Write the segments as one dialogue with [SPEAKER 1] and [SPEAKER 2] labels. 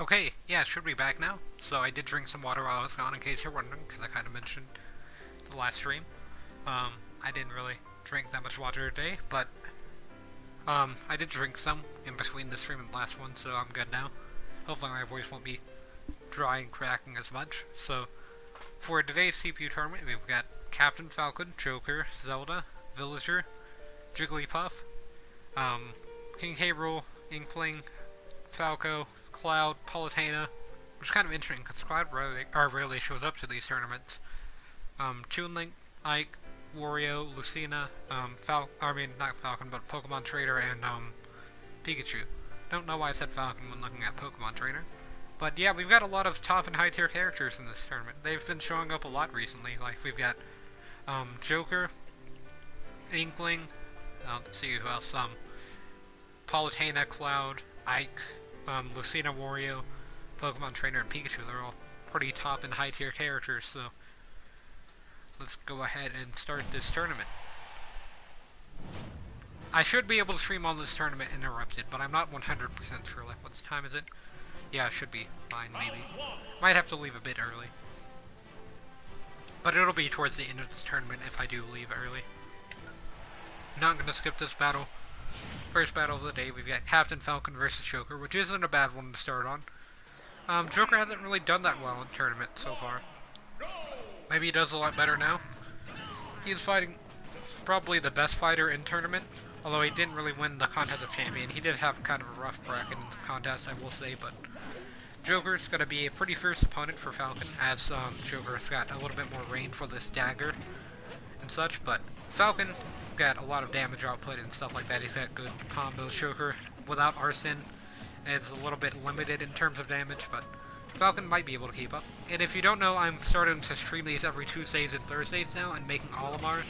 [SPEAKER 1] Okay, yeah, it should be back now. So I did drink some water while I was gone, in case you're wondering, because I kind of mentioned the last stream. I didn't really drink that much water today, but I did drink some in between the stream and the last one, so I'm good now. Hopefully my voice won't be dry and cracking as much. So for today's CPU tournament, we've got Captain Falcon, Joker, Zelda, Villager, Jigglypuff, King Gabriel, Inkling, Falco, Cloud, Palutena, which is kind of interesting because Cloud rarely shows up to these tournaments. Toonlink, Ike, Wario, Lucia, not Falcon, but Pokemon Trader, and Pikachu. Don't know why I said Falcon when looking at Pokemon Trader. But yeah, we've got a lot of top and high tier characters in this tournament. They've been showing up a lot recently. Like, we've got Joker, Inkling, let's see who else, Palutena, Cloud, Ike, Lucina, Wario, Pokemon Trainer, and Pikachu. They're all pretty top and high tier characters, so let's go ahead and start this tournament. I should be able to stream on this tournament uninterrupted, but I'm not 100% sure. Like, what time is it? Yeah, it should be fine, maybe. Might have to leave a bit early. But it'll be towards the end of this tournament if I do leave early. Not gonna skip this battle. First battle of the day, we've got Captain Falcon versus Joker, which isn't a bad one to start on. Joker hasn't really done that well in tournament so far. Maybe he does a lot better now. He's fighting probably the best fighter in tournament, although he didn't really win the contest of champion. He did have kind of a rough bracket in the contest, I will say, but Joker's going to be a pretty fierce opponent for Falcon, as Joker's got a little bit more range for this dagger and such, but Falcon got a lot of damage output and stuff like that. He's got good combos. Joker, without Arson, is a little bit limited in terms of damage, but Falcon might be able to keep up. And if you don't know, I'm starting to stream these every Tuesdays and Thursdays now, and making Olimar,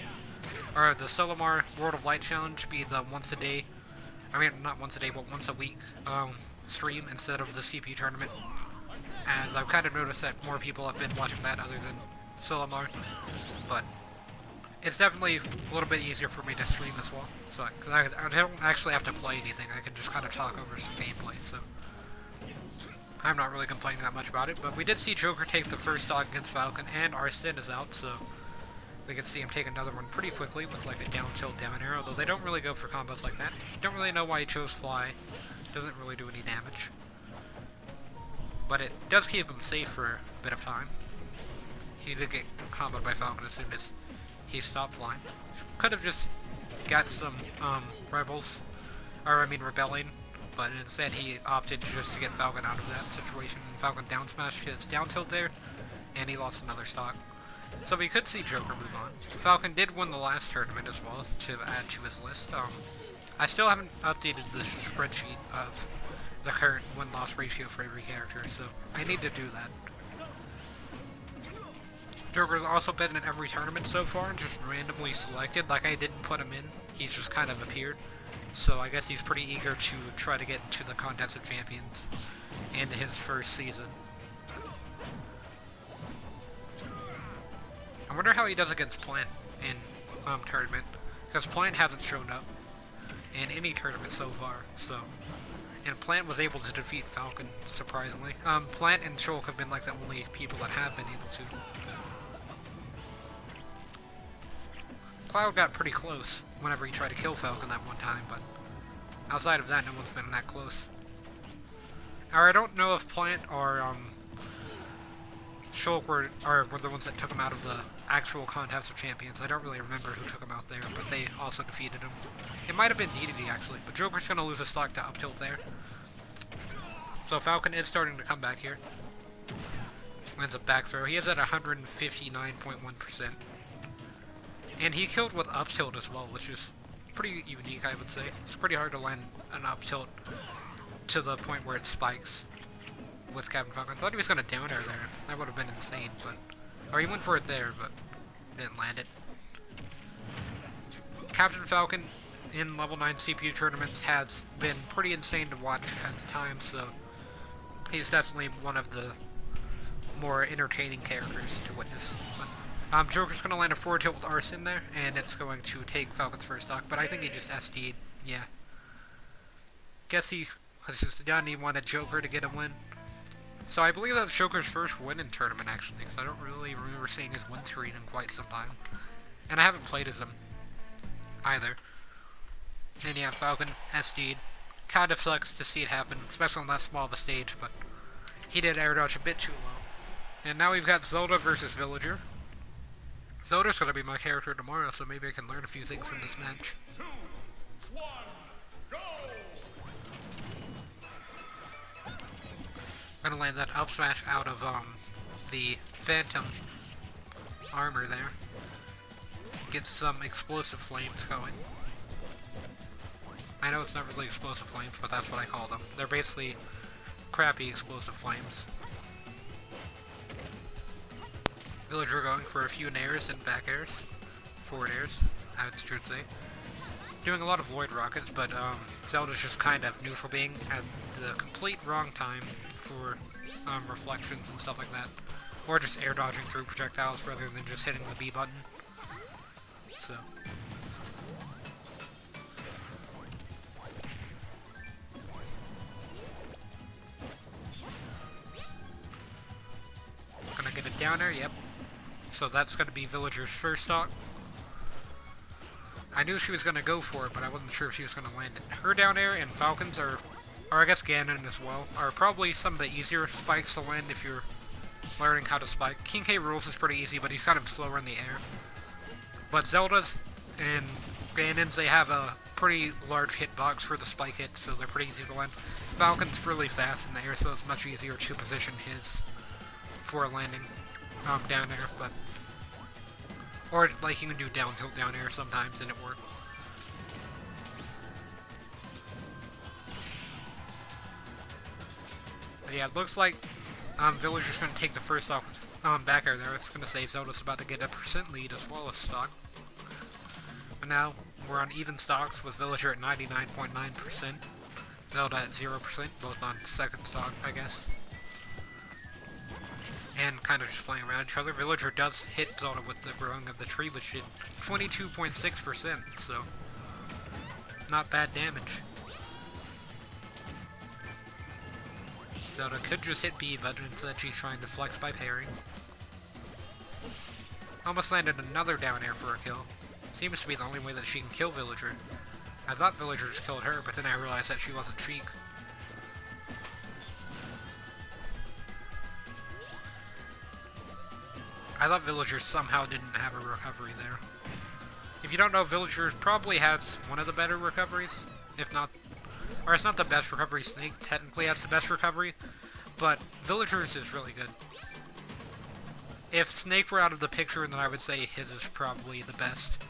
[SPEAKER 1] or the Solimar World of Light Challenge, be the once a day, not once a day, but once a week stream instead of the CPU tournament, as I've kind of noticed that more people have been watching that other than Solimar, but it's definitely a little bit easier for me to stream as well, so because I don't actually have to play anything. I can just kind of talk over some gameplay, so I'm not really complaining that much about it. But we did see Joker take the first stock against Falcon, and Arsene is out, so we can see him take another one pretty quickly with like a down tilt down arrow, though they don't really go for combos like that. Don't really know why he chose Fly. Doesn't really do any damage, but it does keep him safe for a bit of time. He did get comboed by Falcon as soon as he stopped flying. Could have just got some rebelling, but instead he opted just to get Falcon out of that situation. And Falcon down smashed his down tilt there, and he lost another stock. So we could see Joker move on. Falcon did win the last tournament as well, to add to his list. I still haven't updated the spreadsheet of the current win-loss ratio for every character, so I need to do that. Joker's also been in every tournament so far, just randomly selected. Like, I didn't put him in, he's just kind of appeared. So I guess he's pretty eager to try to get into the Contest of Champions in his first season. I wonder how he does against Plant in tournament, because Plant hasn't shown up in any tournament so far, so. And Plant was able to defeat Falcon, surprisingly. Plant and Shulk have been like the only people that have been able to. Cloud got pretty close whenever he tried to kill Falcon that one time, but outside of that, no one's been that close. Or I don't know if Plant or Shulk were the ones that took him out of the actual Contest of Champions. I don't really remember who took him out there, but they also defeated him. It might have been DDD actually, but Joker's going to lose a stock to up tilt there. So Falcon is starting to come back here. Lands a back throw. He is at 159.1%. And he killed with up tilt as well, which is pretty unique, I would say. It's pretty hard to land an up tilt to the point where it spikes with Captain Falcon. I thought he was going to down air there. That would have been insane, but... Or he went for it there, but didn't land it. Captain Falcon in level 9 CPU tournaments has been pretty insane to watch at times, so he's definitely one of the more entertaining characters to witness. But, Joker's going to land a forward tilt with Arson there, and it's going to take Falcon's first stock, but I think he just SD'd, yeah. Guess he was just done, he wanted Joker to get a win. So I believe that's Joker's first win in tournament, actually, because I don't really remember seeing his win screen in quite some time. And I haven't played as him either. And yeah, Falcon, SD'd. Kind of sucks to see it happen, especially on that small of a stage, but he did air dodge a bit too low. And now we've got Zelda versus Villager. Zelda's gonna be my character tomorrow, so maybe I can learn a few things from this match.
[SPEAKER 2] 2, 1, go!
[SPEAKER 1] I'm gonna land that up smash out of the Phantom armor there. Get some explosive flames going. I know it's not really explosive flames, but that's what I call them. They're basically crappy explosive flames. Villager going for a few nairs and back airs. Forward airs, I should say. Doing a lot of void rockets, but Zelda's just kind of neutral being at the complete wrong time for reflections and stuff like that. Or just air dodging through projectiles rather than just hitting the B button. So. Gonna get a down air, yep. So that's gonna be Villager's first stock. I knew she was gonna go for it, but I wasn't sure if she was gonna land it. Her down air and Falcons are, or I guess Ganon as well, are probably some of the easier spikes to land if you're learning how to spike. King K. Rules is pretty easy, but he's kind of slower in the air. But Zelda's and Ganon's, they have a pretty large hitbox for the spike hit, so they're pretty easy to land. Falcon's really fast in the air, so it's much easier to position his for landing down air, but or like you can do down tilt down air sometimes and it works. But yeah, it looks like Villager's gonna take the first stock back air there. It's gonna say Zelda's about to get a % lead as well as stock. But now we're on even stocks with Villager at 99.9%, Zelda at 0%, both on second stock, I guess. And kind of just playing around each other. Villager does hit Zelda with the growing of the tree, which did 22.6%, so not bad damage. Zelda could just hit B, but instead she's trying to flex by parrying. Almost landed another down air for a kill. Seems to be the only way that she can kill Villager. I thought Villager just killed her, but then I realized that she wasn't Sheik. I thought Villager somehow didn't have a recovery there. If you don't know, Villager probably has one of the better recoveries, if not, or it's not the best recovery. Snake technically has the best recovery, but Villager's is really good. If Snake were out of the picture, then I would say his is probably the best.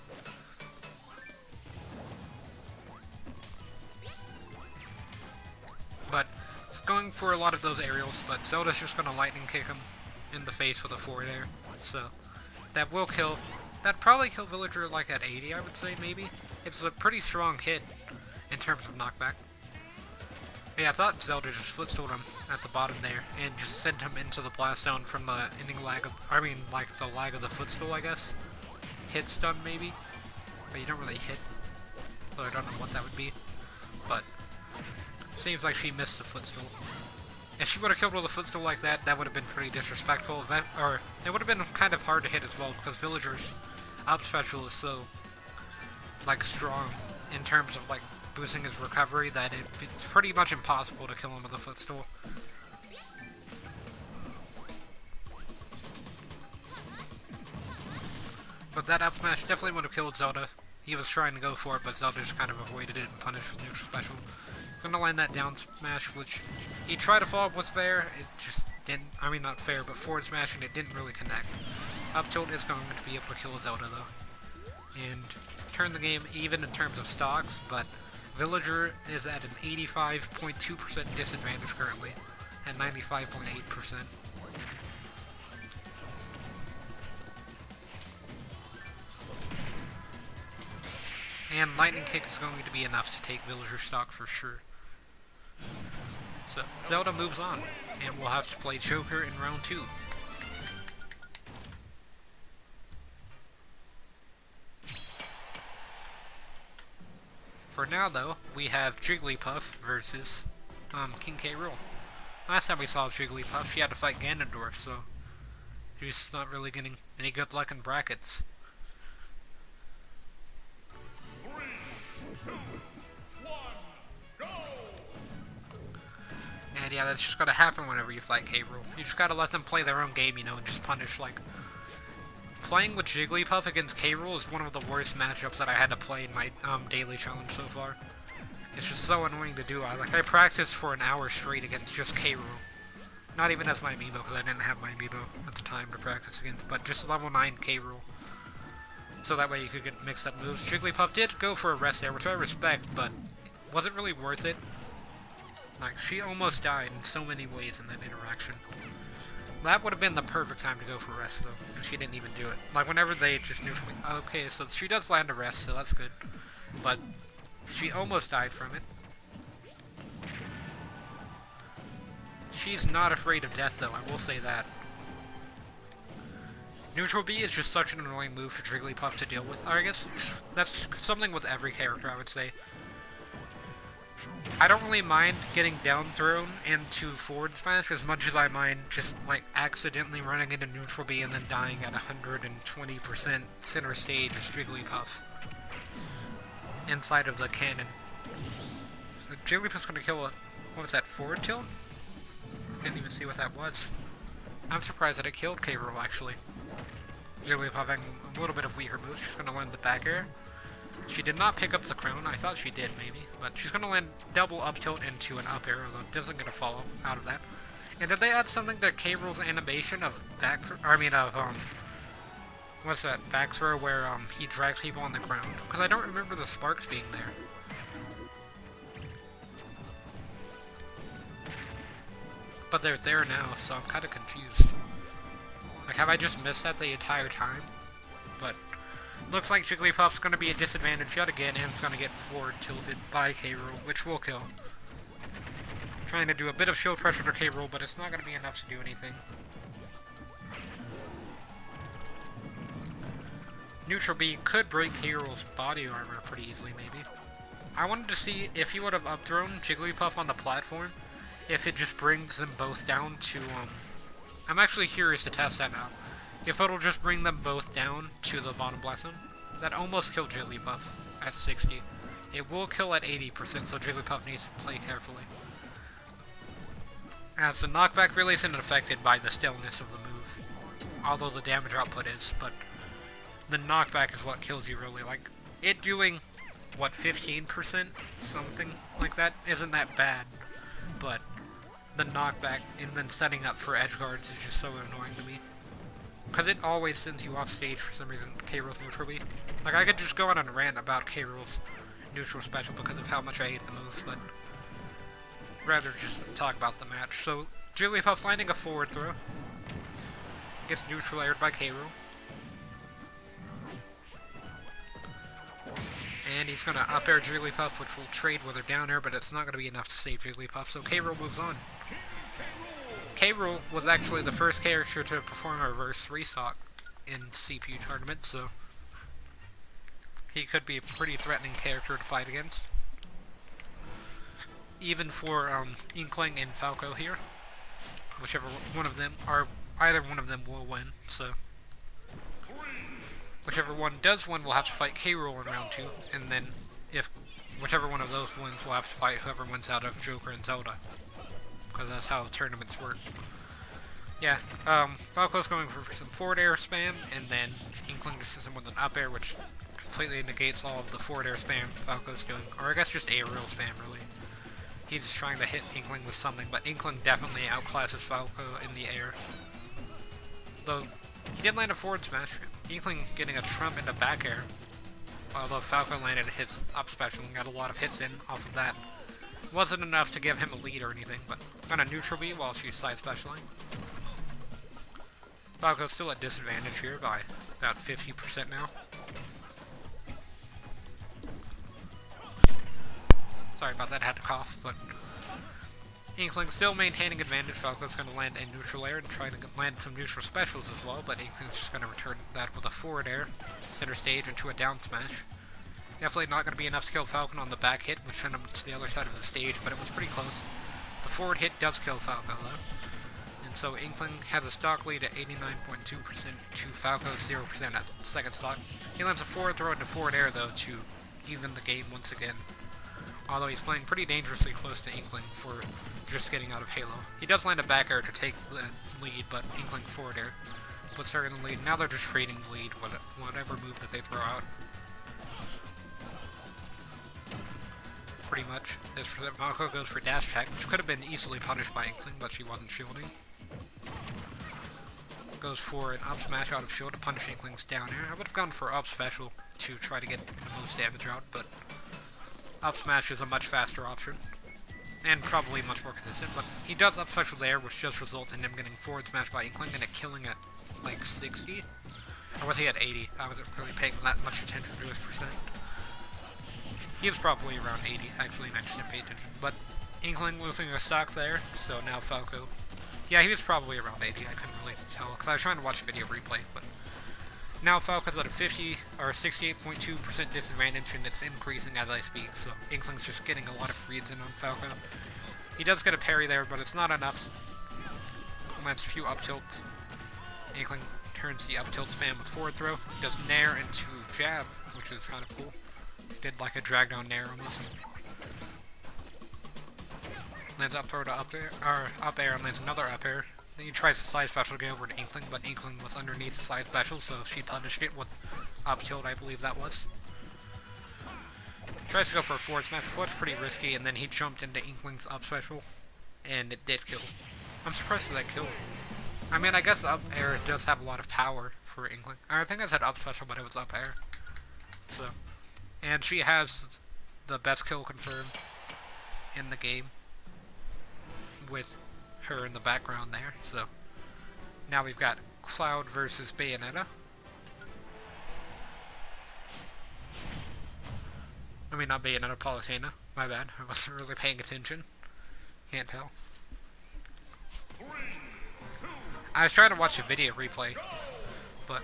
[SPEAKER 1] But it's going for a lot of those aerials, but Zelda's just going to lightning kick him in the face with a forward air. So that will kill. That'd probably kill Villager like at 80, I would say, maybe. It's a pretty strong hit in terms of knockback. But yeah, I thought Zelda just footstooled him at the bottom there and just sent him into the blast zone from the ending lag of, like the lag of the footstool, I guess. Hit stun, maybe. But you don't really hit, so I don't know what that would be. But seems like she missed the footstool. If she would have killed with a footstool like that, that would have been pretty disrespectful. Or it would have been kind of hard to hit as well, because Villager's up special is so, like, strong in terms of, like, boosting his recovery that it's pretty much impossible to kill him with a footstool. But that up smash definitely would have killed Zelda. He was trying to go for it, but Zelda just kind of avoided it and punished with neutral special. Gonna land that down smash, which he tried to follow up with fair. It just didn't. I mean, not fair, but forward smash, and it didn't really connect. Up tilt is going to be able to kill Zelda though, and turn the game even in terms of stocks. But Villager is at an 85.2% disadvantage currently, at 95.8%. And lightning kick is going to be enough to take Villager stock for sure. So Zelda moves on, and we'll have to play Joker in round 2. For now, though, we have Jigglypuff versus King K. Rool. Last time we saw Jigglypuff, she had to fight Ganondorf, so she's not really getting any good luck in brackets.
[SPEAKER 2] 3, 2, 1, go!
[SPEAKER 1] And yeah, that's just gonna happen whenever you fight Gabriel. You just gotta let them play their own game, you know, and just punish, like... Playing with Jigglypuff against Gabriel is one of the worst matchups that I had to play in my daily challenge so far. It's just so annoying to do. I practiced for an hour straight against just Gabriel. Not even as my amiibo, because I didn't have my amiibo at the time to practice against, but just level 9 Gabriel. So that way you could get mixed up moves. Jigglypuff did go for a rest there, which I respect, but was it really worth it? Like, she almost died in so many ways in that interaction. That would have been the perfect time to go for rest, though, and she didn't even do it. Like, whenever they just neutrally... Okay, so she does land a rest, so that's good. But she almost died from it. She's not afraid of death, though, I will say that. Neutral B is just such an annoying move for Jigglypuff to deal with. Or I guess that's something with every character, I would say. I don't really mind getting down thrown into forward smash as much as I mind just, like, accidentally running into neutral B and then dying at 120% center stage with Jigglypuff. Inside of the cannon. Jigglypuff's gonna kill a... What was that, forward tilt? Didn't even see what that was. I'm surprised that it killed Gabriel, actually. Jigglypuff having a little bit of weaker moves. She's gonna land the back air. She did not pick up the crown. I thought she did, maybe. But she's gonna land double up tilt into an up air, although it doesn't get a follow out of that. And did they add something to Gabriel's animation of back throw? What's that? Back throw where, he drags people on the ground? Because I don't remember the sparks being there. But they're there now, so I'm kind of confused. Like, have I just missed that the entire time? But looks like Jigglypuff's going to be a disadvantage yet again, and it's going to get forward tilted by Gabriel, which will kill. Trying to do a bit of shield pressure to Gabriel, but it's not going to be enough to do anything. Neutral B could break Gabriel's body armor pretty easily, maybe. I wanted to see if he would have up-thrown Jigglypuff on the platform, if it just brings them both down to, I'm actually curious to test that now. If it'll just bring them both down to the bottom blast zone. That almost killed Jigglypuff at 60. It will kill at 80%, so Jigglypuff needs to play carefully. As the knockback really isn't affected by the stillness of the move. Although the damage output is, but the knockback is what kills you really. Like, it doing, what, 15%? Something like that isn't that bad. But the knockback and then setting up for edge guards is just so annoying to me. Because it always sends you off stage for some reason, Gabriel's neutral B. Like, I could just go on and rant about Gabriel's neutral special because of how much I hate the move, but rather just talk about the match. So, Jigglypuff landing a forward throw. Gets neutral aired by Gabriel. And he's going to up air Jigglypuff, which will trade with her down air, but it's not going to be enough to save Jigglypuff, so Gabriel moves on. Gabriel was actually the first character to perform a reverse Pre-CoC in CPU tournament, so he could be a pretty threatening character to fight against. Even for Inkling and Falco here. Whichever one of them, or either one of them will win, so whichever one does win will have to fight Gabriel in round 2, and then if whichever one of those wins will have to fight whoever wins out of Joker and Zelda. Because that's how tournaments work. Yeah, Falco's going for some forward air spam, and then Inkling just hits him with an up air, which completely negates all of the forward air spam Falco's doing. Or I guess just aerial spam, really. He's trying to hit Inkling with something, but Inkling definitely outclasses Falco in the air. Though, he did land a forward smash. Inkling getting a trump into back air. Although Falco landed his up special and got a lot of hits in off of that. Wasn't enough to give him a lead or anything, but on a neutral B while she's side specialing. Falco's still at disadvantage here by about 50% now. Sorry about that, I had to cough, but Inkling still maintaining advantage. Falco's going to land a neutral air and try to land some neutral specials as well, but Inkling's just going to return that with a forward air, center stage, into a down smash. Definitely not going to be enough to kill Falcon on the back hit, which sent him to the other side of the stage, but it was pretty close. The forward hit does kill Falco though. And so Inkling has a stock lead at 89.2% to Falco's 0% at second stock. He lands a forward throw into forward air though to even the game once again. Although he's playing pretty dangerously close to Inkling for just getting out of Halo. He does land a back air to take the lead, but Inkling forward air puts her in the lead. Now they're just trading the lead, whatever move that they throw out. Pretty much. This Falco goes for dash attack, which could have been easily punished by Inkling, but she wasn't shielding. Goes for an up smash out of shield to punish Inkling's down air. I would have gone for up special to try to get the most damage out, but up smash is a much faster option. And probably much more consistent, but he does up special there, which just results in him getting forward smash by Inkling and it killing at like 60. Or was he at 80? I wasn't really paying that much attention to his percent. He was probably around 80, actually, and I just didn't pay attention. But Inkling losing a stock there, so now Falco. Yeah, he was probably around 80, I couldn't really tell, because I was trying to watch video replay, but now Falco's at a 50 or 68.2% disadvantage, and it's increasing as I speak, so Inkling's just getting a lot of reads in on Falco. He does get a parry there, but it's not enough. Lands a few up tilts. Inkling turns the up tilt spam with forward throw. He does Nair into jab, which is kind of cool. Did like a drag down Nair almost. Lands up throw to up air and lands another up air. Then he tries to side special to get over to Inkling, but Inkling was underneath the side special, so she punished it with up tilt, I believe that was. Tries to go for a forward smash, which was pretty risky, and then he jumped into Inkling's up special, and it did kill. I'm surprised at that kill. I mean, I guess up air does have a lot of power for Inkling. I think I said up special, but it was up air. So, and she has the best kill confirmed in the game with her in the background there. So now we've got Cloud versus Bayonetta. I mean, not Bayonetta, Palutena. My bad. I wasn't really paying attention. Can't tell. I was trying to watch a video replay, but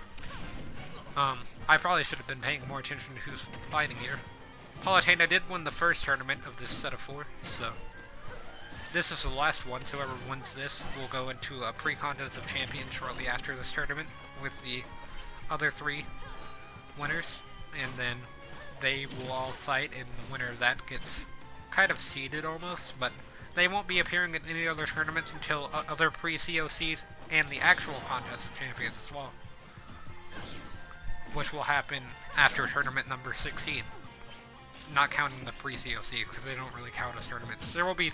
[SPEAKER 1] I probably should have been paying more attention to who's fighting here. Palutena did win the first tournament of this set of 4, so this is the last one, so whoever wins this will go into a pre-contest of champions shortly after this tournament with the other 3 winners, and then they will all fight, and the winner of that gets kind of seeded almost, but they won't be appearing in any other tournaments until other pre-CoCs and the actual contest of champions as well, which will happen after tournament number 16, not counting the pre-CoCs, because they don't really count as tournaments. There will be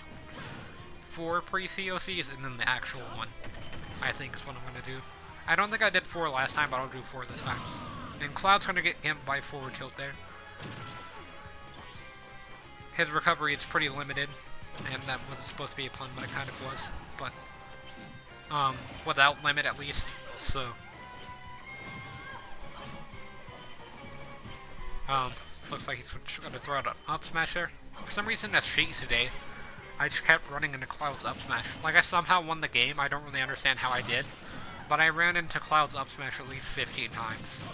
[SPEAKER 1] 4 pre-CoCs and then the actual one, I think is what I'm going to do. I don't think I did 4 last time, but I'll do 4 this time. And Cloud's going to get gimped by forward tilt there. His recovery is pretty limited, and that wasn't supposed to be a pun, but it kind of was. But, without limit at least, so. Looks like he's going to throw out an up smash there. For some reason, that's cheat today. I just kept running into Cloud's up smash. Like, I somehow won the game. I don't really understand how I did. But I ran into Cloud's up smash at least 15 times.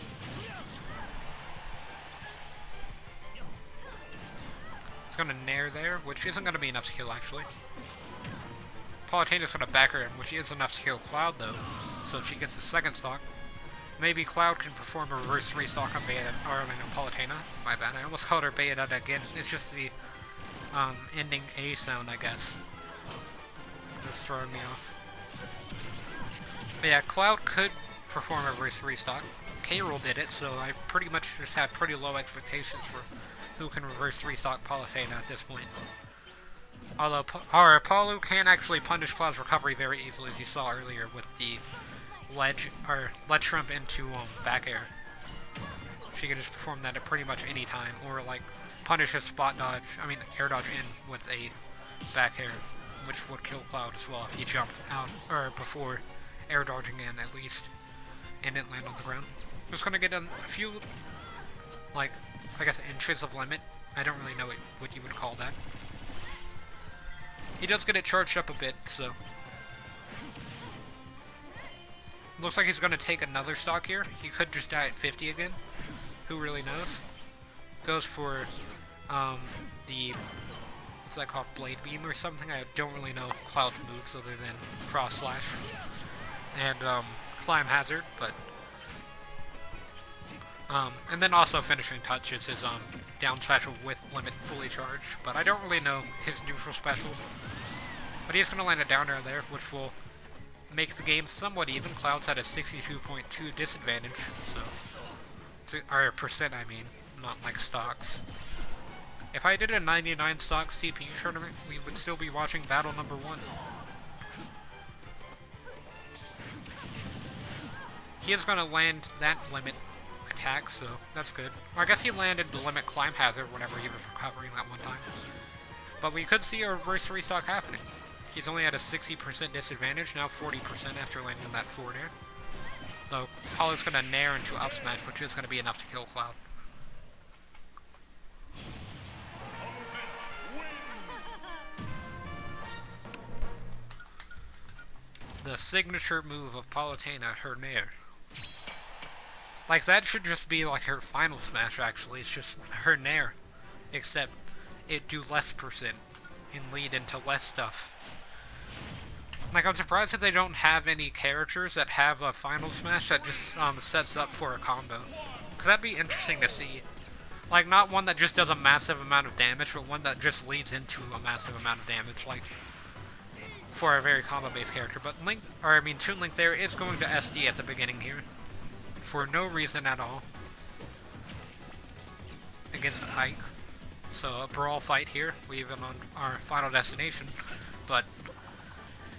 [SPEAKER 1] It's going to Nair there, which isn't going to be enough to kill, actually. Palutena's going to back her in, which is enough to kill Cloud, though. So she gets the second stock. Maybe Cloud can perform a reverse 3 stock on Bayonetta, or I mean, Palutena. My bad. I almost called her Bayonetta again. It's just the ending A sound, I guess. That's throwing me off. But yeah, Cloud could perform a reverse 3 stock. K-Roll did it, so I pretty much just have pretty low expectations for who can reverse 3 stock Palutena at this point. Although Palu can actually punish Cloud's recovery very easily, as you saw earlier with the ledge shrimp into back air. She can just perform that at pretty much any time, or like punish a spot dodge, air dodge in with a back air, which would kill Cloud as well if he jumped out, or before air dodging in at least, and didn't land on the ground. Just gonna get a few, like, I guess inches of limit. I don't really know what you would call that. He does get it charged up a bit, so. Looks like he's gonna take another stock here. He could just die at 50 again. Who really knows? Goes for, let's what's that called, Blade Beam or something. I don't really know Cloud's moves other than Cross Slash and Climb Hazard, but and then also Finishing Touch is his down special with limit fully charged, but I don't really know his neutral special. But he's going to land a down air there, which will make the game somewhat even. Cloud's at a 62.2 disadvantage, so, or percent I mean, not like stocks. If I did a 99 stock CPU tournament, we would still be watching battle number 1. He is going to land that limit attack, so that's good. Or I guess he landed the limit climb hazard whenever he was recovering that one time. But we could see a reverse restock happening. He's only at a 60% disadvantage, now 40% after landing that forward air. Though, Apollo's going to Nair into up smash, which is going to be enough to kill Cloud. The signature move of Palutena, her Nair. Like, that should just be like her final smash, actually. It's just her Nair. Except, it do less percent and lead into less stuff. Like, I'm surprised that they don't have any characters that have a final smash that just sets up for a combo. Because that'd be interesting to see. Like, not one that just does a massive amount of damage, but one that just leads into a massive amount of damage, like, for a very combo-based character. But Toon Link there is going to SD at the beginning here. For no reason at all. Against Ike. So, a brawl fight here. We even on our final destination. But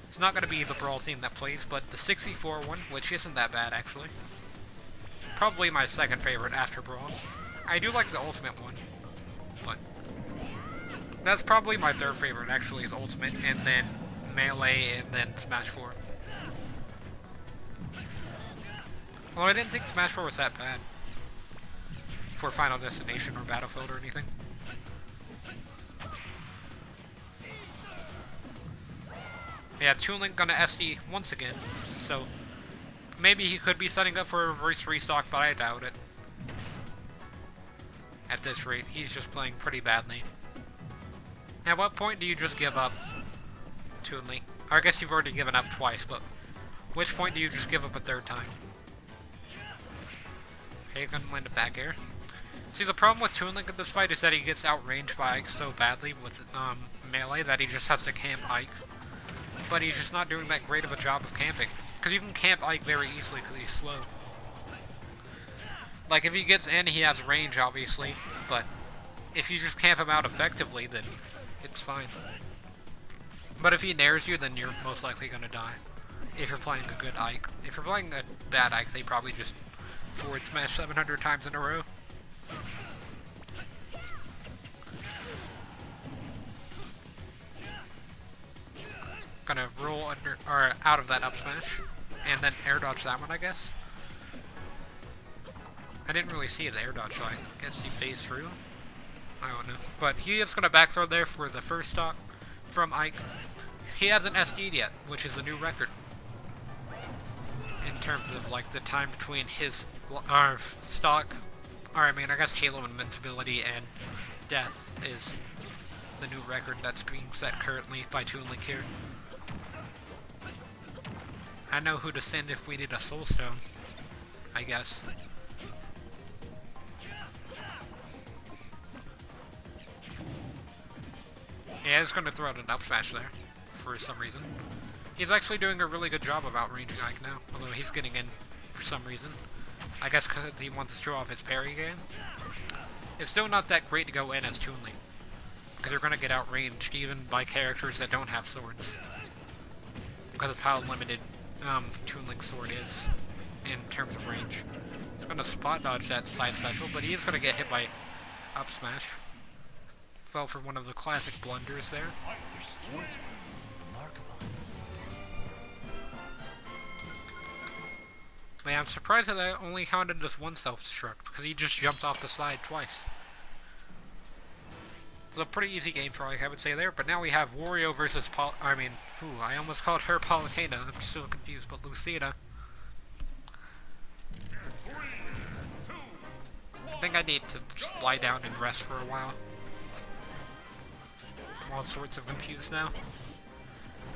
[SPEAKER 1] it's not going to be the brawl theme that plays, but the 64 one, which isn't that bad, actually. Probably my second favorite after brawl. I do like the ultimate one, but that's probably my third favorite, actually, is ultimate, and then melee, and then Smash 4. Well, I didn't think Smash 4 was that bad for Final Destination or Battlefield or anything. Yeah, Toon Link gonna SD once again, so maybe he could be setting up for a reverse restock, but I doubt it. At this rate, he's just playing pretty badly. At what point do you just give up, Toon Link? Or I guess you've already given up twice, but which point do you just give up a third time? Okay, you're gonna land a back air. See, the problem with Toon Link in this fight is that he gets outranged by Ike so badly with melee that he just has to camp Ike. But he's just not doing that great of a job of camping. Because you can camp Ike very easily because he's slow. Like, if he gets in, he has range, obviously. But if you just camp him out effectively, then it's fine. But if he nairs you, then you're most likely going to die. If you're playing a good Ike. If you're playing a bad Ike, they probably just forward smash 700 times in a row. Gonna roll under or out of that up smash, and then air dodge that one, I guess. I didn't really see his air dodge, so I guess he phased through. I don't know, but he is gonna back throw there for the first stock from Ike. He hasn't SD'd yet, which is a new record in terms of like the time between his stock, or I mean, I guess Halo Invincibility and death is the new record that's being set currently by Toon Link here. I know who to send if we need a Soul Stone, I guess. Yeah, he's going to throw out an up smash there, for some reason. He's actually doing a really good job of outranging Ike now, although he's getting in for some reason. I guess because he wants to show off his parry game. It's still not that great to go in as Toon Link, because you're going to get outranged even by characters that don't have swords. Because of how limited Toon Link's sword is in terms of range. He's going to spot dodge that side special, but he is going to get hit by up smash. Fell for one of the classic blunders there.
[SPEAKER 2] Your skills are remarkable.
[SPEAKER 1] Man, I'm surprised that I only counted as one self-destruct, because he just jumped off the side twice. It's a pretty easy game for Ike, I would say there, but now we have Wario versus I almost called her Palutena, I'm still confused, but Lucia. I think I need to just lie down and rest for a while. all sorts of confused now.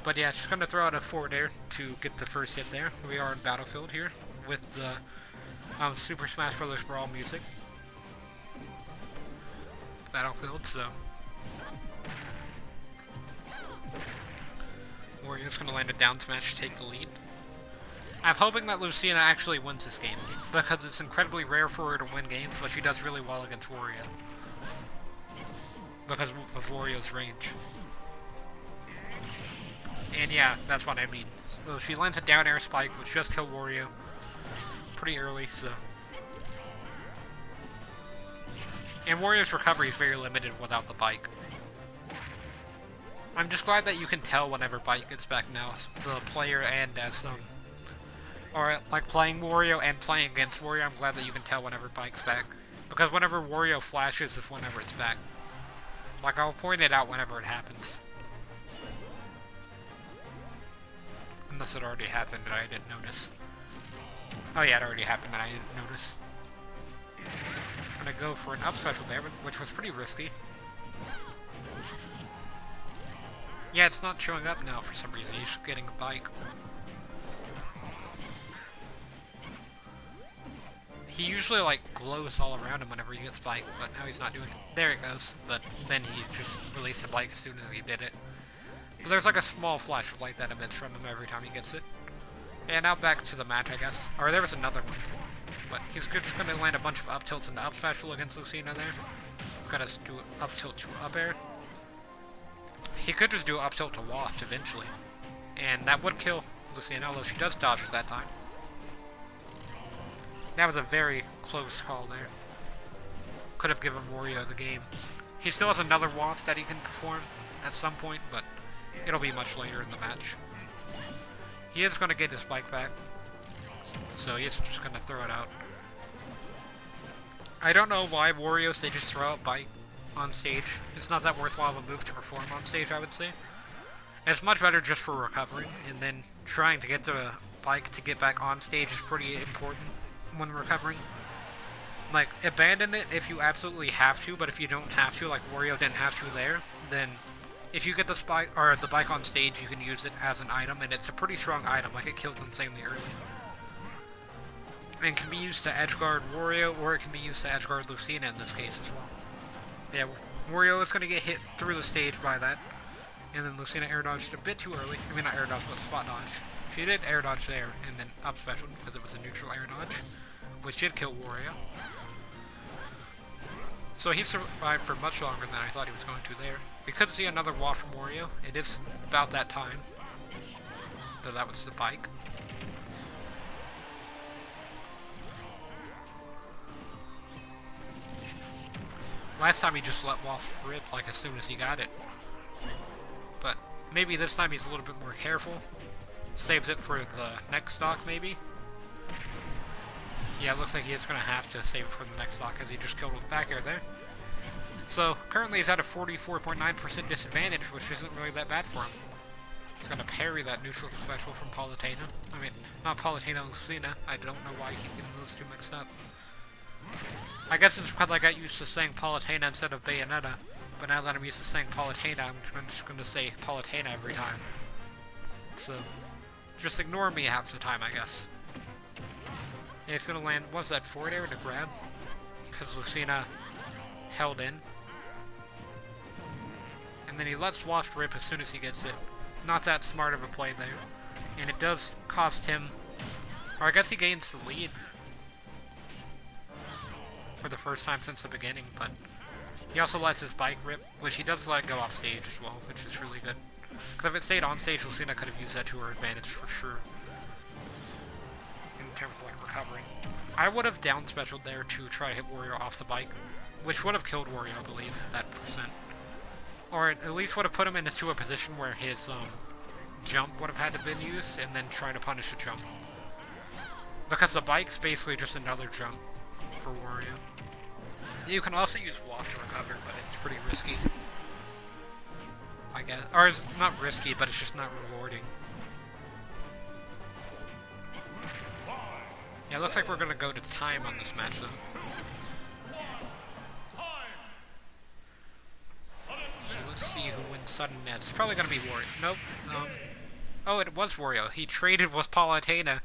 [SPEAKER 1] But yeah, she's going to throw out a forward air to get the first hit there. We are in Battlefield here with the Super Smash Bros. Brawl music. Battlefield, so Wario's going to land a down smash to take the lead. I'm hoping that Lucia actually wins this game, because it's incredibly rare for her to win games, but she does really well against Wario. Because of Wario's range. And yeah, that's what I mean. So she lands a down air spike, which just killed Wario pretty early, so. And Wario's recovery is very limited without the bike. I'm just glad that you can tell whenever bike gets back now, the player and as or like playing Wario and playing against Wario, I'm glad that you can tell whenever bike's back. Because whenever Wario flashes is whenever it's back. Like, I'll point it out whenever it happens. Unless it already happened and I didn't notice. Oh yeah, it already happened and I didn't notice. I'm gonna go for an up special there, which was pretty risky. Yeah, it's not showing up now for some reason. He's getting a bike. He usually, like, glows all around him whenever he gets bike, but now he's not doing it. There it goes, but then he just released the bike as soon as he did it. But there's like a small flash of light that emits from him every time he gets it. And now back to the match, I guess. Or there was another one. But he's just going to land a bunch of up tilts into up special against Lucia there. He's going to do up tilt to up air. He could just do up tilt to waft eventually. And that would kill Lucia, although she does dodge at that time. That was a very close call there. Could have given Wario the game. He still has another waft that he can perform at some point, but it'll be much later in the match. He is going to get his bike back, so he's just going to throw it out. I don't know why Wario say just throw out bike on stage. It's not that worthwhile of a move to perform on stage, I would say. It's much better just for recovering, and then trying to get the bike to get back on stage is pretty important when recovering. Like, abandon it if you absolutely have to, but if you don't have to, like Wario didn't have to there, then if you get the spike or the bike on stage, you can use it as an item, and it's a pretty strong item. Like, it kills insanely early, and can be used to edgeguard Wario, or it can be used to edgeguard Lucia in this case as well. Yeah, Wario is going to get hit through the stage by that, and then Lucia air dodged a bit too early. I mean, not air dodge, but spot dodge. She did air dodge there, and then up special because it was a neutral air dodge, which did kill Wario. So he survived for much longer than I thought he was going to there. We could see another waft from Wario. It is about that time, though that was the bike. Last time he just let waft rip like as soon as he got it. But maybe this time he's a little bit more careful. Saves it for the next stock, maybe. Yeah, it looks like he is going to have to save it for the next stock because he just killed with back air there. So, currently he's at a 44.9% disadvantage, which isn't really that bad for him. He's going to parry that neutral special from Palutena. I mean, not Palutena, Lucina. I don't know why I keep getting those two mixed up. I guess it's because I got used to saying Palutena instead of Bayonetta. But now that I'm used to saying Palutena, I'm just going to say Palutena every time. So, just ignore me half the time, I guess. Yeah, he's going to land, what's that, forward air to grab? Because Lucina held in. And then he lets waft rip as soon as he gets it. Not that smart of a play there. And it does cost him, or I guess he gains the lead for the first time since the beginning, but he also lets his bike rip, which he does let go off stage as well, which is really good. Because if it stayed on stage, Lucina could have used that to her advantage for sure. In terms of like recovering. I would have down specialed there to try to hit Wario off the bike, which would have killed Wario, I believe, at that percent. Or at least would have put him into a position where his jump would have had to been used, and then try to punish the jump. Because the bike's basically just another jump for Wario. You can also use waft to recover, but it's pretty risky, I guess. Or it's not risky, but it's just not rewarding. Yeah, it looks like we're going to go to time on this match, though. So let's see who wins sudden death. It's probably gonna be Wario. Nope. Oh, it was Wario. He traded with Palutena.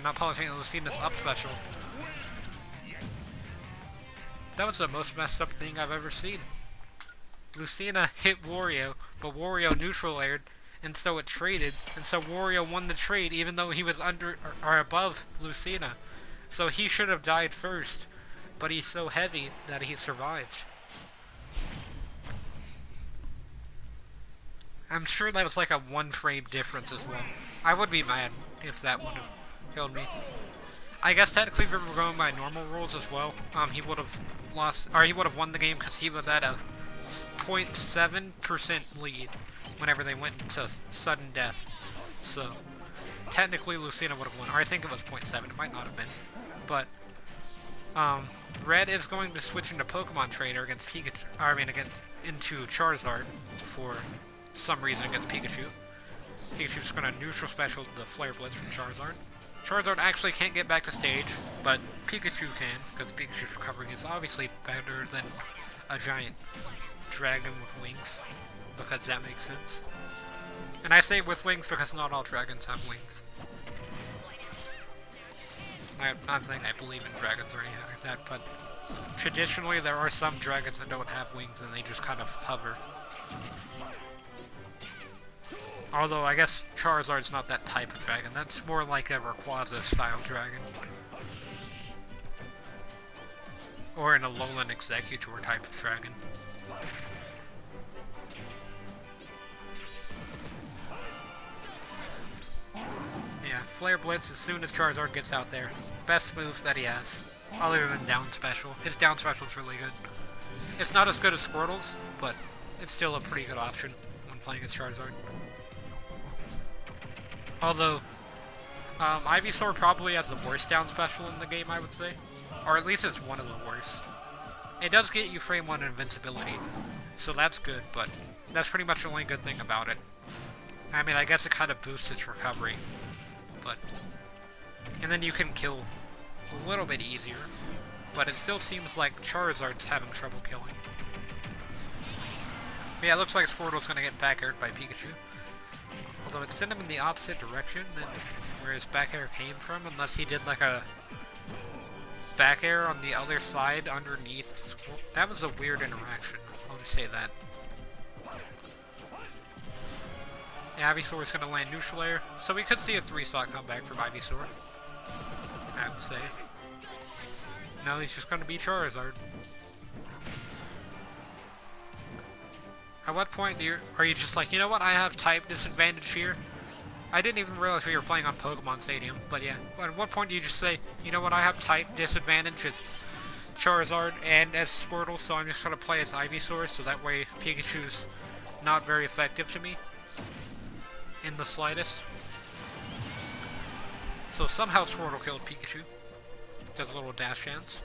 [SPEAKER 1] Not Palutena, Lucina's up special. That was the most messed up thing I've ever seen. Lucina hit Wario, but Wario neutral aired, and so it traded, and so Wario won the trade even though he was under or above Lucina. So he should have died first, but he's so heavy that he survived. I'm sure that was like a 1 frame difference as well. I would be mad if that would have killed me. I guess technically if we were going by normal rules as well, he would have lost, or he would have won the game because he was at a 0.7% lead whenever they went into sudden death. So technically Lucina would have won, or I think it was 0.7. It might not have been, but Red is going to switch into Pokemon Trainer against Pikachu. Into Charizard for some reason against Pikachu. Pikachu's going to neutral special the Flare Blitz from Charizard. Charizard actually can't get back to stage, but Pikachu can, because Pikachu's recovery is obviously better than a giant dragon with wings, because that makes sense. And I say with wings because not all dragons have wings. I'm not saying I believe in dragons or anything like that, but traditionally there are some dragons that don't have wings and they just kind of hover. Although I guess Charizard's not that type of dragon, that's more like a Rayquaza style dragon. Or an Alolan Executor type of dragon. Yeah, Flare Blitz as soon as Charizard gets out there. Best move that he has, other than down special. His down special is really good. It's not as good as Squirtle's, but it's still a pretty good option when playing as Charizard. Although, Ivysaur probably has the worst down special in the game, I would say. Or at least it's one of the worst. It does get you frame 1 invincibility, so that's good, but that's pretty much the only good thing about it. I mean, I guess it kind of boosts its recovery, but... And then you can kill a little bit easier, but it still seems like Charizard's having trouble killing. But yeah, it looks like Squirtle's gonna get back aired by Pikachu. Although it sent him in the opposite direction than where his back air came from, unless he did like a back air on the other side underneath. That was a weird interaction, I'll just say that. Yeah, Ivysaur is going to land neutral air, so we could see a 3-slot comeback from Ivysaur, I would say. No, he's just going to be Charizard. At what point are you just like, you know what, I have type disadvantage here? I didn't even realize we were playing on Pokemon Stadium, but yeah. At what point do you just say, you know what, I have type disadvantage as Charizard and as Squirtle, so I'm just going to play as Ivysaur, so that way Pikachu's not very effective to me? In the slightest. So somehow Squirtle killed Pikachu. Did a little dash chance.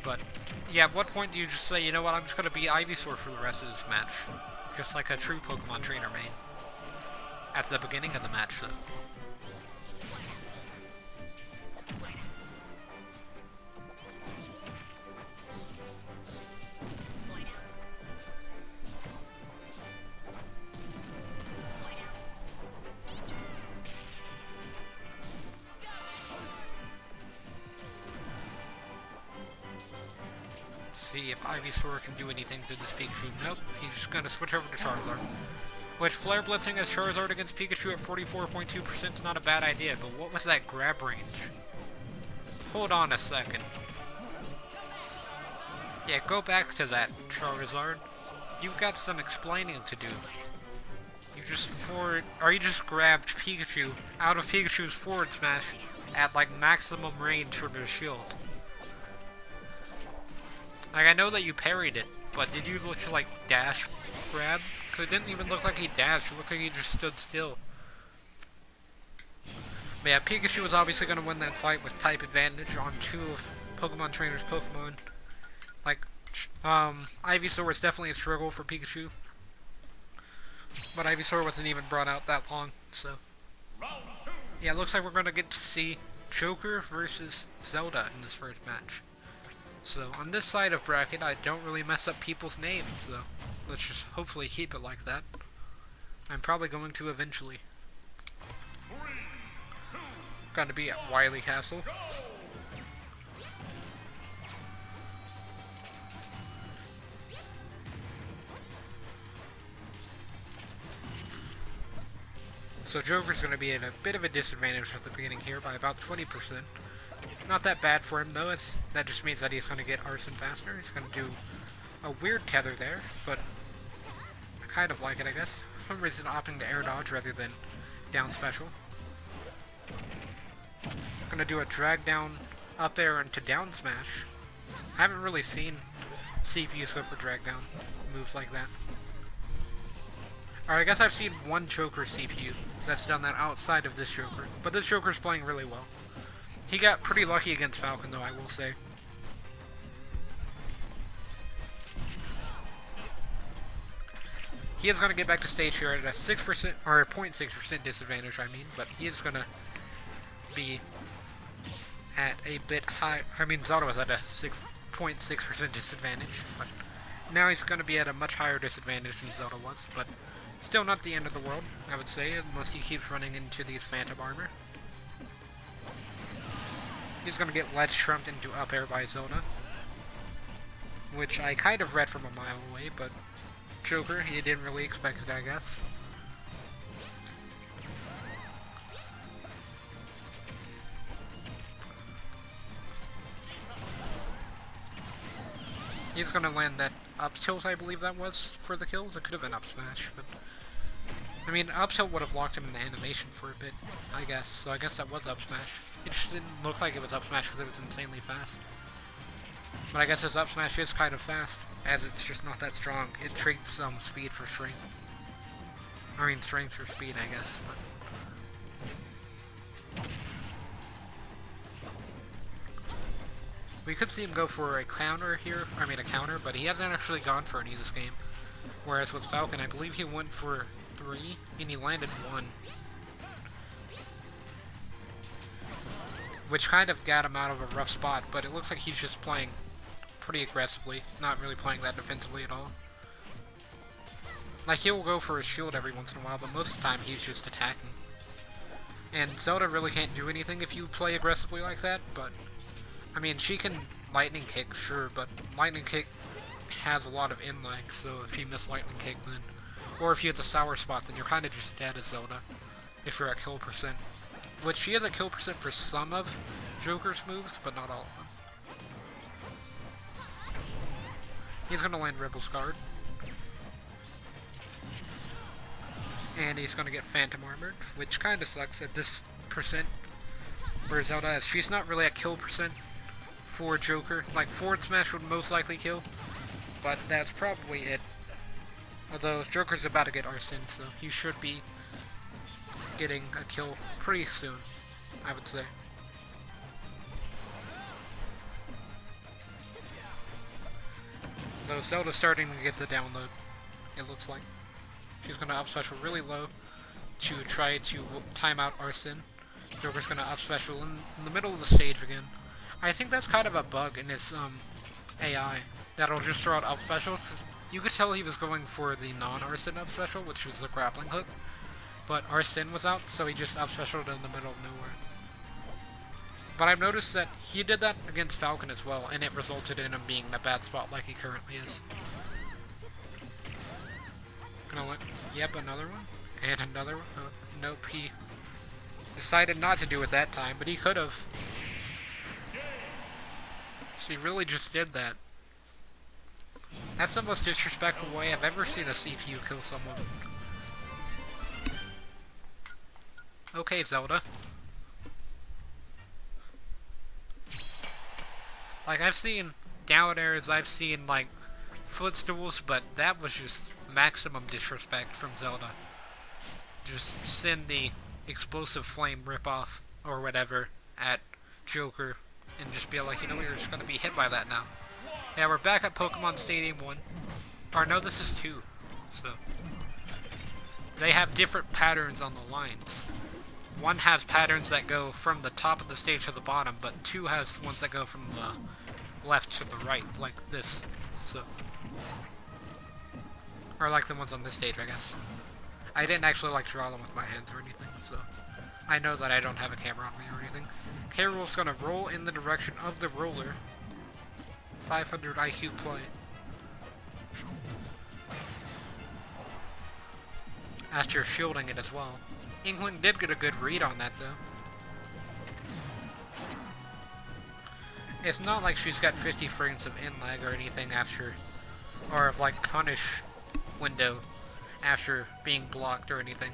[SPEAKER 1] But, yeah, at what point do you just say, you know what, I'm just going to be Ivysaur for the rest of this match? Just like a true Pokemon trainer main. At the beginning of the match, though. See if Ivysaur can do anything to this Pikachu. Nope, he's just gonna switch over to Charizard. Which, Flare Blitzing as Charizard against Pikachu at 44.2% is not a bad idea, but what was that grab range? Hold on a second. Yeah, go back to that, Charizard. You've got some explaining to do. You just grabbed Pikachu out of Pikachu's forward smash at like maximum range from his shield. Like, I know that you parried it, but did you literally, like, dash grab? Because it didn't even look like he dashed, it looked like he just stood still. But yeah, Pikachu was obviously going to win that fight with type advantage on 2 of Pokemon Trainer's Pokemon. Like, Ivysaur was definitely a struggle for Pikachu. But Ivysaur wasn't even brought out that long, so... Yeah, it looks like we're going to get to see Joker versus Zelda in this first match. So, on this side of bracket, I don't really mess up people's names, so let's just hopefully keep it like that. I'm probably going to eventually. Gonna be at Wily Castle. So Joker's going to be at a bit of a disadvantage at the beginning here by about 20%. Not that bad for him though, that just means that he's going to get Arson faster. He's going to do a weird tether there, but I kind of like it, I guess. For some reason opting to air dodge rather than down special. Going to do a drag down up air into down smash. I haven't really seen CPUs go for drag down moves like that. Or I guess I've seen one Joker CPU that's done that outside of this Joker. But this Joker's playing really well. He got pretty lucky against Falcon though, I will say. He is going to get back to stage here at a 6%, or a 0.6% disadvantage, I mean. But he is going to be at a bit high. I mean, Zelda was at a 6.6% disadvantage. But now he's going to be at a much higher disadvantage than Zelda was. But still not the end of the world, I would say, unless he keeps running into these Phantom Armor. He's going to get ledge trumped into up air by Zelda, which I kind of read from a mile away, but Joker, he didn't really expect it, I guess. He's going to land that up tilt, I believe that was, for the kills. It could have been up smash, but I mean, up tilt would have locked him in the animation for a bit, I guess. So I guess that was up smash. It just didn't look like it was up smash because it was insanely fast. But I guess his up smash is kind of fast, as it's just not that strong. It trades some speed for strength. I mean, strength for speed, I guess. But we could see him go for a counter here. I mean, a counter, but he hasn't actually gone for any this game. Whereas with Falcon, I believe he went for 3, and he landed 1. Which kind of got him out of a rough spot, but it looks like he's just playing pretty aggressively, not really playing that defensively at all. Like, he'll go for a shield every once in a while, but most of the time he's just attacking. And Zelda really can't do anything if you play aggressively like that, but I mean, she can lightning kick, sure, but lightning kick has a lot of in lag, so if you miss lightning kick, then, or if you hit a sour spot, then you're kind of just dead as Zelda, if you're at kill percent. Which she has a kill percent for some of Joker's moves, but not all of them. He's going to land Rebel's Guard. And he's going to get Phantom Armored, which kind of sucks at this percent. Where Zelda is, she's not really at kill percent for Joker. Like, forward smash would most likely kill, but that's probably it. Although Joker's about to get Arson, so he should be getting a kill pretty soon, I would say. Though Zelda's starting to get the download, it looks like. She's going to up special really low to try to time out Arson. Joker's going to up special in the middle of the stage again. I think that's kind of a bug in his AI, that'll just throw out up specials. You could tell he was going for the non-Arson up special, which was the grappling hook. But Arson was out, so he just up specialed in the middle of nowhere. But I've noticed that he did that against Falcon as well, and it resulted in him being in a bad spot like he currently is. Gonna look. Yep, another one. And another one. Nope, he decided not to do it that time, but he could have. So he really just did that. That's the most disrespectful way I've ever seen a CPU kill someone. Okay, Zelda. Like, I've seen down airs, I've seen, like, footstools, but that was just maximum disrespect from Zelda. Just send the explosive flame ripoff, or whatever, at Joker, and just be like, you know what, you're just gonna be hit by that now. Yeah, we're back at Pokemon Stadium 1. Or no, this is 2. So, they have different patterns on the lines. One has patterns that go from the top of the stage to the bottom, but 2 has ones that go from the left to the right, like this. So, Or like the ones on this stage, I guess. I didn't actually like draw them with my hands or anything, so I know that I don't have a camera on me or anything. K. Rool's gonna roll in the direction of the roller. 500 IQ play. After shielding it as well. Inkling did get a good read on that though. It's not like she's got 50 frames of in lag or anything after, or of like punish window after being blocked or anything.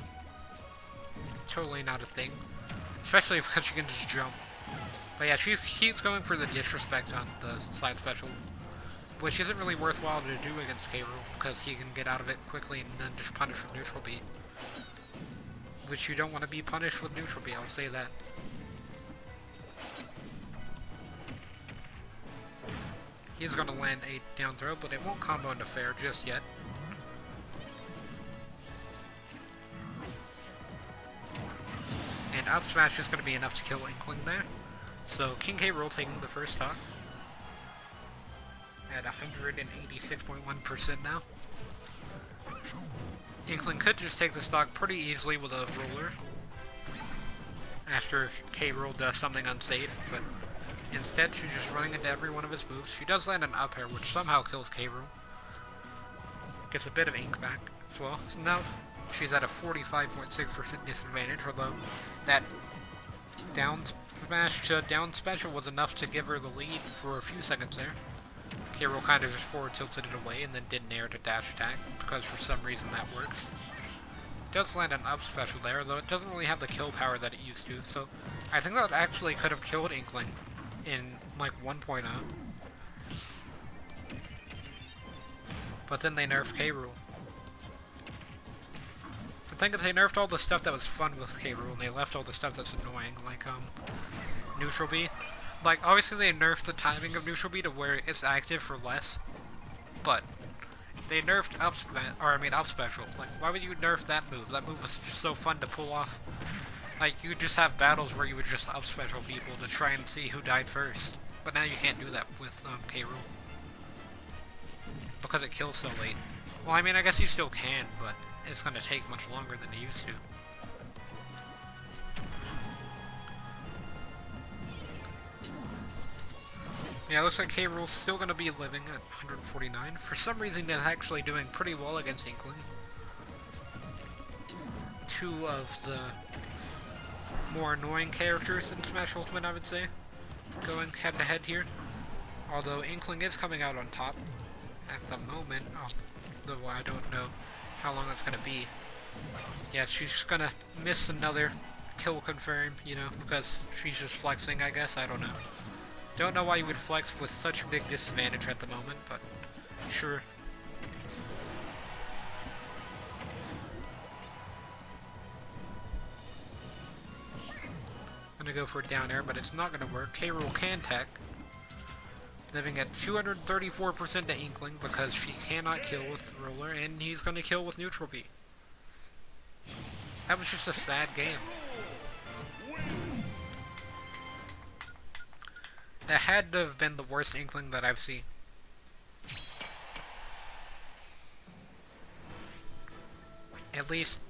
[SPEAKER 1] It's totally not a thing. Especially because she can just jump. But yeah, she keeps going for the disrespect on the side special, which isn't really worthwhile to do against K. Rool because he can get out of it quickly and then just punish with neutral B. Which you don't want to be punished with neutral B, I'll say that. He's going to land a down throw, but it won't combo into fair just yet. And up smash is going to be enough to kill Inkling there. So King K. Rool taking the first stock at 186.1% now. Inkling could just take the stock pretty easily with a roller after K. Rool does something unsafe, but instead she's just running into every one of his moves. She does land an up air, which somehow kills K. Rool. Gets a bit of ink back as well. So now she's at a 45.6% disadvantage, although that down smash to down special was enough to give her the lead for a few seconds there. K. Rool kind of just forward tilted it away and then did Nair to dash attack, because for some reason that works. It does land an up special there, though it doesn't really have the kill power that it used to, so I think that actually could have killed Inkling in like 1.0. But then they nerfed K. Rool. The thing is, they nerfed all the stuff that was fun with K. Rool, and they left all the stuff that's annoying, like neutral B. Like, obviously they nerfed the timing of neutral B to where it's active for less, but they nerfed up special. Like, why would you nerf that move? That move was so fun to pull off. Like, you would just have battles where you would just up special people to try and see who died first. But now you can't do that with K. Rool, because it kills so late. Well, I mean, I guess you still can, but it's going to take much longer than it used to. Yeah, it looks like K. Rool's still going to be living at 149. For some reason, they're actually doing pretty well against Inkling. Two of the more annoying characters in Smash Ultimate, I would say, going head-to-head here. Although Inkling is coming out on top at the moment, although I don't know how long that's going to be. Yeah, she's going to miss another kill confirm, you know, because she's just flexing, I guess. I don't know. Don't know why you would flex with such a big disadvantage at the moment, but sure. Gonna go for a down air, but it's not gonna work. K. Rool can tech. Living at 234% to Inkling because she cannot kill with roller, and he's gonna kill with neutral B. That was just a sad game. That had to have been the worst Inkling that I've seen. At least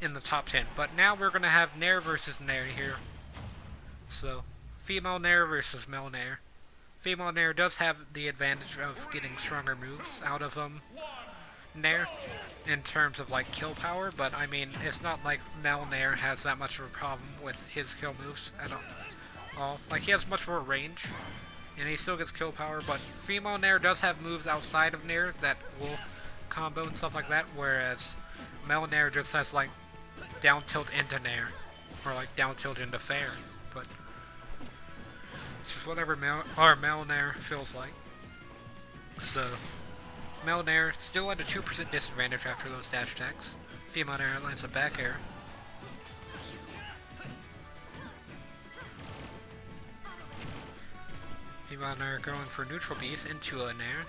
[SPEAKER 1] in the top 10. But now we're going to have Nair versus Nair here. So, female Nair versus male Nair. Female Nair does have the advantage of getting stronger moves out of Nair in terms of like kill power, but I mean, it's not like male Nair has that much of a problem with his kill moves at all. Like, he has much more range, and he still gets kill power, but female Nair does have moves outside of Nair that will combo and stuff like that, whereas male Nair just has, like, down tilt into Nair, or, like, down tilt into fair, but it's just whatever male Nair feels like. So, male Nair still at a 2% disadvantage after those dash attacks. Female Nair lands a back air. Female Nair going for neutral Bs into a Nair.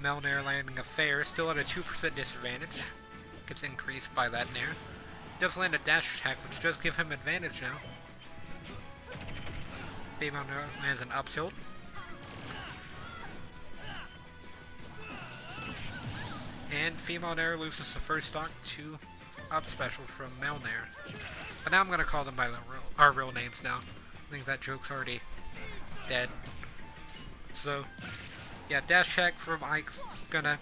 [SPEAKER 1] Male Nair landing a fair, still at a 2% disadvantage. Gets increased by that Nair. Does land a dash attack, which does give him advantage now. Female Nair lands an up tilt. And female Nair loses the first stock to up special from male Nair. But now I'm gonna call them by our real names now. I think that joke's already dead. So, yeah, dash check from Ike's gonna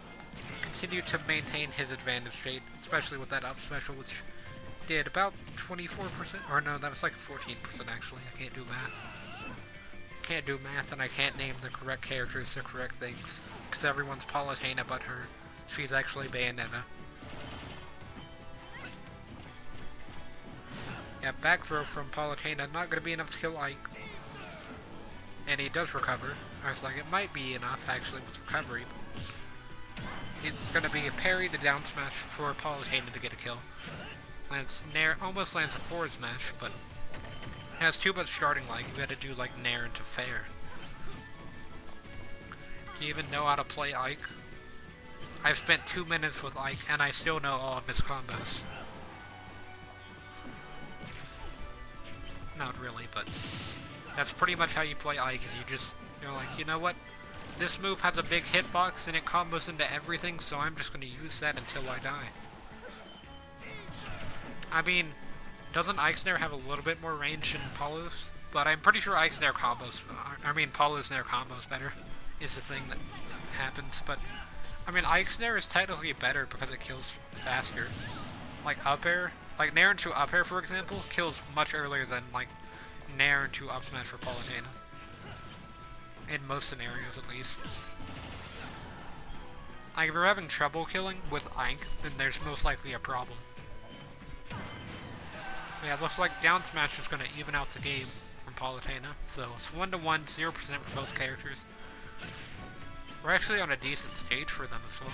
[SPEAKER 1] continue to maintain his advantage state, especially with that up special, which did about 24%, or no, that was like 14% actually. I can't do math. Can't do math, and I can't name the correct characters the correct things, because everyone's Palutena but her. She's actually Bayonetta. Yeah, back throw from Palutena, not gonna be enough to kill Ike. And he does recover. I was like, it might be enough, actually, with recovery. It's going to be a parry to down smash for Palutena to get a kill. Nair almost lands a forward smash, but it has too much starting lag. You gotta do, like, Nair into fair. Do you even know how to play Ike? I've spent 2 minutes with Ike, and I still know all of his combos. Not really, but that's pretty much how you play Ike, is you're like, you know what? This move has a big hitbox and it combos into everything, so I'm just gonna use that until I die. I mean, doesn't Ike's Nair have a little bit more range than Paulu's? But I'm pretty sure Ike's Nair combos, Paulu's Nair combos better, is the thing that happens, but I mean, Ike's Nair is technically better because it kills faster. Like up air, like Nair into up air, for example, kills much earlier than, like, Nair into up smash for Palutena. In most scenarios, at least. Like, if you're having trouble killing with Ike, then there's most likely a problem. Yeah, it looks like down smash is going to even out the game from Palutena. So it's 1-1, 0% for both characters. We're actually on a decent stage for them as well.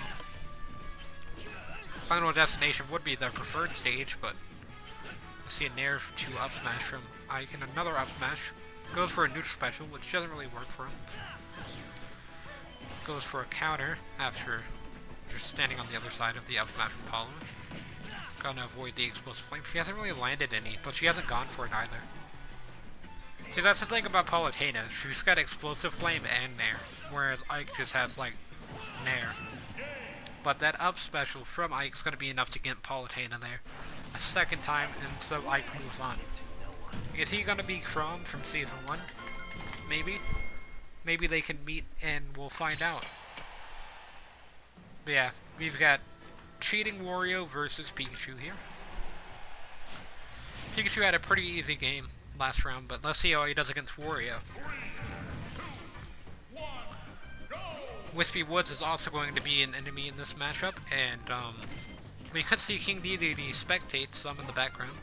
[SPEAKER 1] Final Destination would be their preferred stage, but I see a Nair to up smash from Ike and another up smash. Goes for a neutral special, which doesn't really work for him. Goes for a counter after just standing on the other side of the up smash from Palu. Gonna avoid the explosive flame. She hasn't really landed any, but she hasn't gone for it either. See, that's the thing about Palutena. She's got explosive flame and Nair, whereas Ike just has, like, Nair. But that up special from Ike's gonna be enough to get Palutena there a second time, and so Ike moves on. Is he gonna be Chrom from Season 1? Maybe? Maybe they can meet and we'll find out. But yeah, we've got Cheating Wario versus Pikachu here. Pikachu had a pretty easy game last round, but let's see how he does against Wario. Wispy Woods is also going to be an enemy in this matchup, and we could see King Dedede spectate some in the background.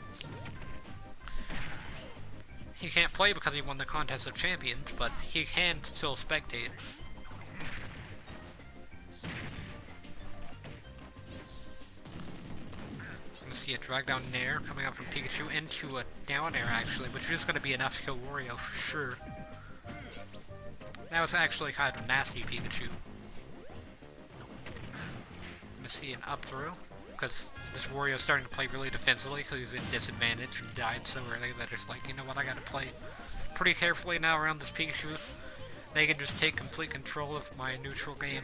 [SPEAKER 1] He can't play because he won the Contest of Champions, but he can still spectate. I'm gonna see a drag down Nair coming out from Pikachu into a down air actually, which is gonna be enough to kill Wario for sure. That was actually kind of nasty Pikachu. I'm gonna see an up throw, because this Wario's starting to play really defensively because he's in disadvantage and died so early that it's like, you know what, I gotta play pretty carefully now around this Pikachu. They can just take complete control of my neutral game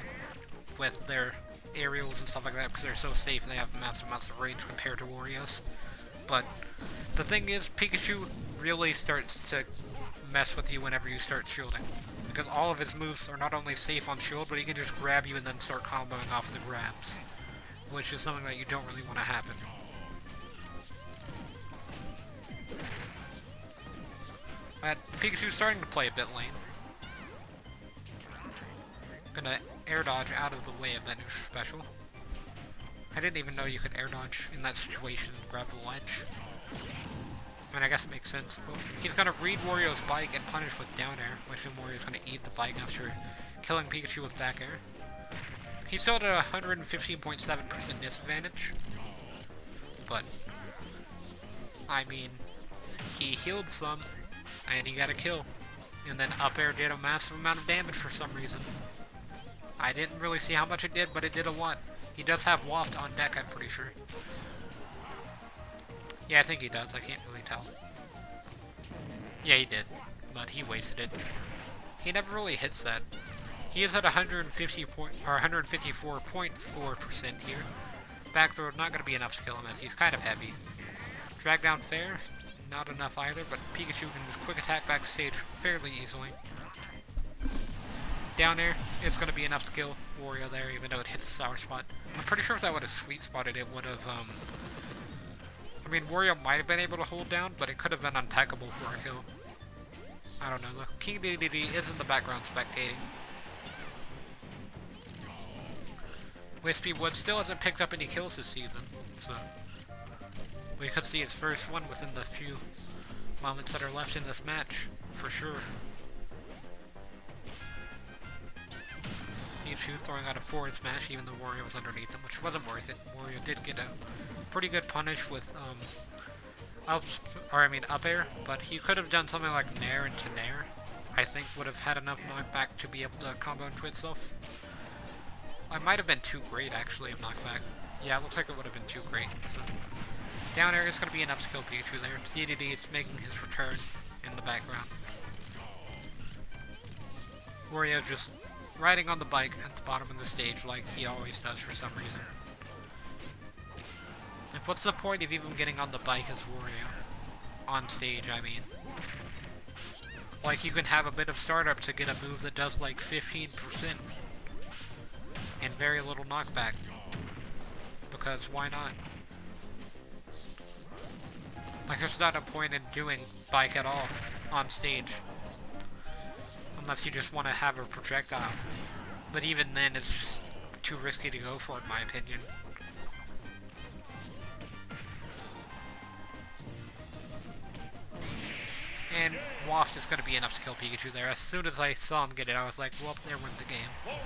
[SPEAKER 1] with their aerials and stuff like that because they're so safe and they have massive amounts of range compared to Wario's. But the thing is, Pikachu really starts to mess with you whenever you start shielding, because all of his moves are not only safe on shield, but he can just grab you and then start comboing off of the grabs, which is something that you don't really want to happen. But Pikachu's starting to play a bit lame. Gonna air dodge out of the way of that neutral special. I didn't even know you could air dodge in that situation and grab the ledge. I mean, I guess it makes sense. Well, he's gonna read Wario's bike and punish with down air, which then Wario's gonna eat the bike after killing Pikachu with back air. He's still at a 115.7% disadvantage, but I mean, he healed some, and he got a kill, and then up air did a massive amount of damage for some reason. I didn't really see how much it did, but it did a lot. He does have Waft on deck, I'm pretty sure. Yeah, I think he does. I can't really tell. Yeah, he did, but he wasted it. He never really hits that. He is at 150 point, or 154.4% here. Back throw not going to be enough to kill him as he's kind of heavy. Drag down fair, not enough either, but Pikachu can just quick attack backstage fairly easily. Down air, it's going to be enough to kill Wario there, even though it hit the sour spot. I'm pretty sure if that would have sweet spotted, it would have, I mean, Wario might have been able to hold down, but it could have been untechable for a kill. I don't know, though. King DDD is in the background spectating. Wispy Wood still hasn't picked up any kills this season, so we could see his first one within the few moments that are left in this match, for sure. Pikachu throwing out a forward smash even though Wario was underneath him, which wasn't worth it. Wario did get a pretty good punish with up air, but he could have done something like Nair into Nair. I think would have had enough knockback to be able to combo into itself. I might have been too great actually of knockback. Yeah, it looks like it would have been too great. So down air is going to be enough to kill Pikachu there. DDD is making his return in the background. Wario just riding on the bike at the bottom of the stage like he always does for some reason. Like, what's the point of even getting on the bike as Wario? On stage, I mean. Like, you can have a bit of startup to get a move that does like 15% and very little knockback. Because why not? Like, there's not a point in doing bike at all on stage. Unless you just want to have a projectile. But even then, it's just too risky to go for, in my opinion. And Waft is going to be enough to kill Pikachu there. As soon as I saw him get it, I was like, well, there went the game.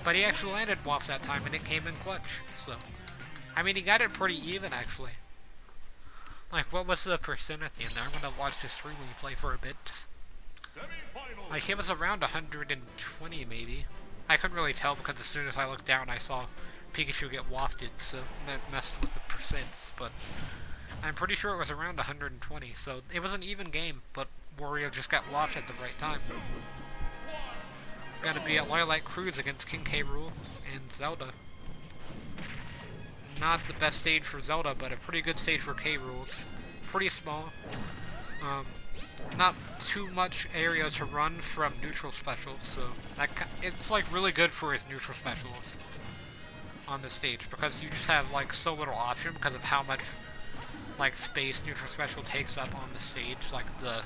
[SPEAKER 1] But he actually landed Waft that time, and it came in clutch. So, I mean, he got it pretty even, actually. Like, what was the percent at the end there? I'm going to watch this stream when you play for a bit. Like, it was around 120, maybe. I couldn't really tell because as soon as I looked down, I saw Pikachu get wafted, so that messed with the percents, but I'm pretty sure it was around 120, so it was an even game, but Wario just got wafted at the right time. Gotta be at Lilac Cruise against King K. Rool and Zelda. Not the best stage for Zelda, but a pretty good stage for K. Rool. It's pretty small. Not too much area to run from neutral specials, so it's like really good for his neutral specials on the stage, because you just have like so little option because of how much like space neutral special takes up on the stage, like the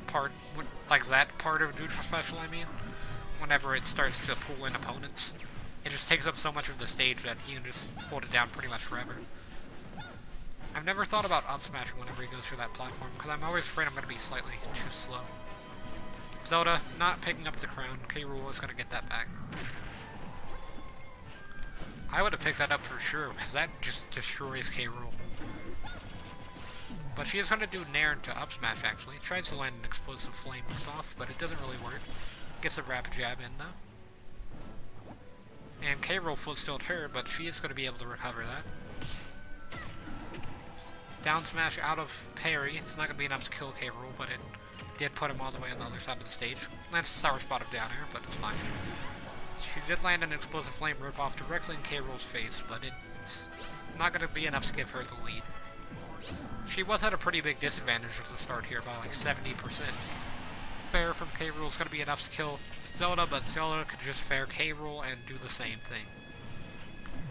[SPEAKER 1] part, like that part of neutral special, I mean, whenever it starts to pull in opponents, it just takes up so much of the stage that he can just hold it down pretty much forever. I've never thought about up smashing whenever he goes through that platform, because I'm always afraid I'm going to be slightly too slow. Zelda not picking up the crown. K. Rool is going to get that back. I would have picked that up for sure, because that just destroys K. Rool. But she is going to do Nair into up smash, actually. Tries to land an explosive flame off, but it doesn't really work. Gets a rapid jab in, though. And K. Rool full stilled her, but she is going to be able to recover that. Down smash out of parry. It's not going to be enough to kill K. Rool, but it did put him all the way on the other side of the stage. Lands a sour spot of down air, but it's fine. She did land an explosive flame rip-off directly in K. Rool's face, but it's not going to be enough to give her the lead. She was at a pretty big disadvantage at the start here, by like 70%. Fair from K. Rool is going to be enough to kill Zelda, but Zelda could just fair K. Rool and do the same thing.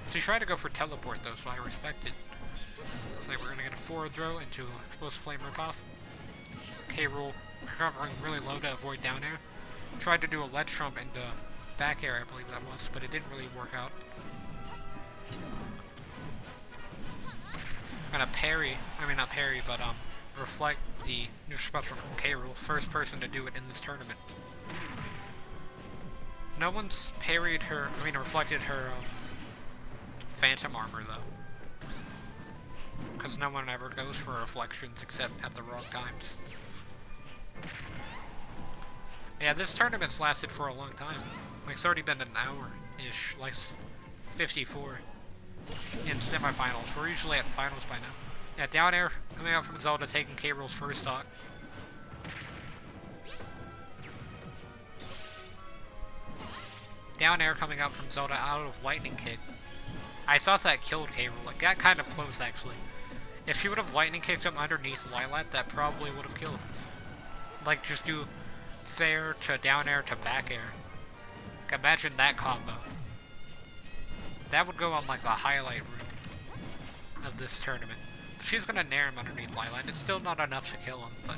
[SPEAKER 1] She tried to go for teleport though, so I respect it. Looks like we're going to get a forward throw into explosive flame ripoff. K. Rool recovering really low to avoid down air. Tried to do a ledge trump into back air, I believe that was, but it didn't really work out. I'm going to parry, not parry, but reflect the neutral special from K. Rool. First person to do it in this tournament. No one's parried her, reflected her phantom armor though. Because no one ever goes for reflections except at the wrong times. Yeah, this tournament's lasted for a long time. Like, it's already been an hour-ish, like 54 in semifinals. We're usually at finals by now. Yeah, down air coming out from Zelda, taking K. Rool's first stock. down air coming out from Zelda out of lightning kick. I thought that killed Gabriel. Like, that kind of close, actually. If she would have lightning kicked him underneath Lilat, that probably would have killed. Like, just do fair to down air to back air. Like, imagine that combo. That would go on, like, the highlight reel of this tournament. But she's gonna nair him underneath Lilat. It's still not enough to kill him, but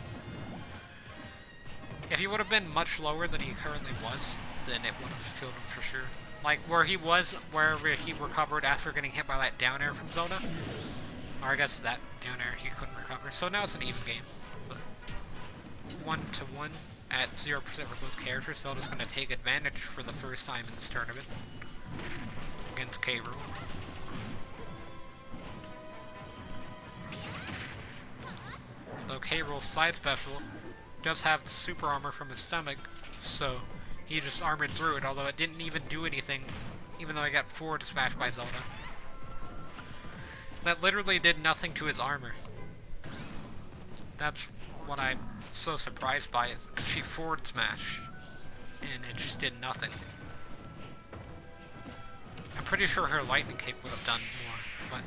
[SPEAKER 1] if he would have been much lower than he currently was, then it would have killed him for sure. Like, where he was, wherever he recovered after getting hit by that down air from Zelda. Or I guess that down air he couldn't recover. So now it's an even game. But 1-1 at 0% for both characters. Zelda's going to take advantage for the first time in this tournament against Gabriel. Though Gabriel's side special does have super armor from his stomach, so he just armored through it, although it didn't even do anything, even though I got forward smashed by Zelda. That literally did nothing to his armor. That's what I'm so surprised by, because she forward smashed, and it just did nothing. I'm pretty sure her lightning kick would have done more, but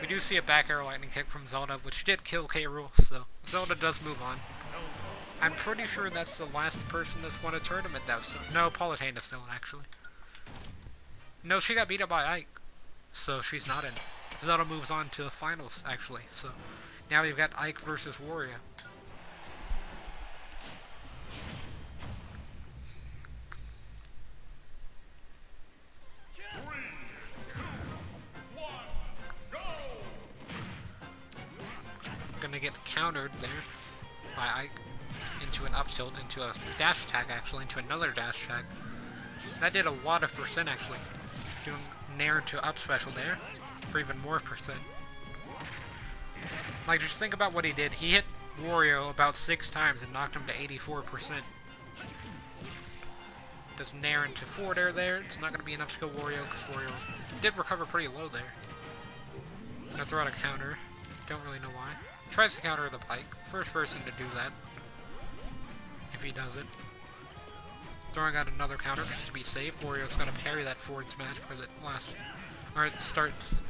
[SPEAKER 1] we do see a back air lightning kick from Zelda, which did kill K-Rool, so Zelda does move on. I'm pretty sure that's the last person that's won a tournament that was... No, Palutena still in, actually. No, she got beat up by Ike, so she's not in. Zelda moves on to the finals, actually, so now we've got Ike versus Wario. Gonna get countered there by Ike into an up tilt, into a dash attack actually, into another dash attack. That did a lot of percent actually. Doing Nair to up special there for even more percent. Like, just think about what he did. He hit Wario about 6 times and knocked him to 84%. Does Nair into forward air there. It's not going to be enough to kill Wario because Wario did recover pretty low there. Gonna throw out a counter. Don't really know why. Tries to counter the pike. First person to do that. If he does it. Throwing out another counter just to be safe. Wario's gonna parry that forward smash because it lasts. Or it starts.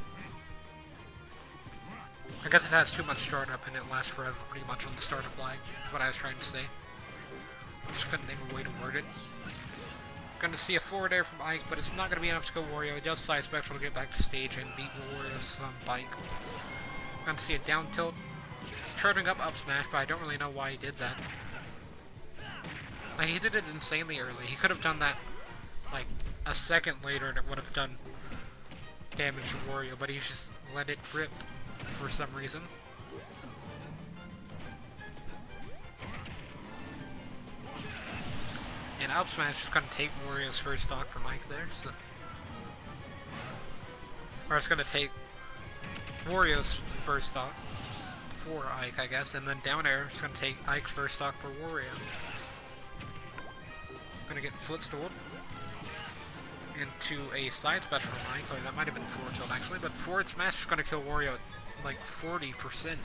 [SPEAKER 1] I guess it has too much startup and it lasts forever pretty much on the startup lag. Is what I was trying to say. Just couldn't think of a way to word it. Gonna see a forward air from Ike, but it's not gonna be enough to go Wario. He does side special to get back to stage and beat Wario's bike. Gonna see a down tilt. It's turning up smash, but I don't really know why he did that. Like, he did it insanely early. He could have done that, like, a second later and it would have done damage to Wario, but he just let it rip for some reason. And up smash is going to take Wario's first stock from Ike there, so... Or it's going to take Wario's first stock for Ike, I guess, and then down air is going to take Ike's first stock for Wario. Gonna get footstooled into a side special from Ike, or that might have been forward tilt actually, but forward smash is gonna kill Wario at like 40%.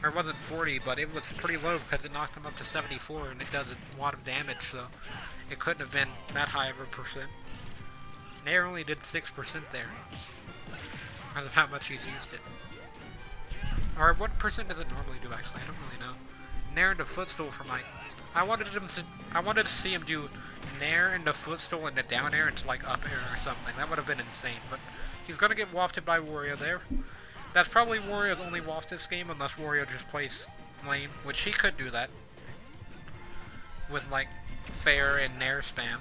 [SPEAKER 1] Or it wasn't 40, but it was pretty low because it knocked him up to 74 and it does a lot of damage, so it couldn't have been that high of a percent. Nair only did 6% there. Because of how much he's used it. Or what percent does it normally do actually? I don't really know. Nair into footstool from Ike. I wanted to see him do Nair into footstool into down air into like up air or something. That would have been insane, but he's gonna get wafted by Wario there. That's probably Wario's only waft this game, unless Wario just plays lame, which he could do that. With like fair and Nair spam.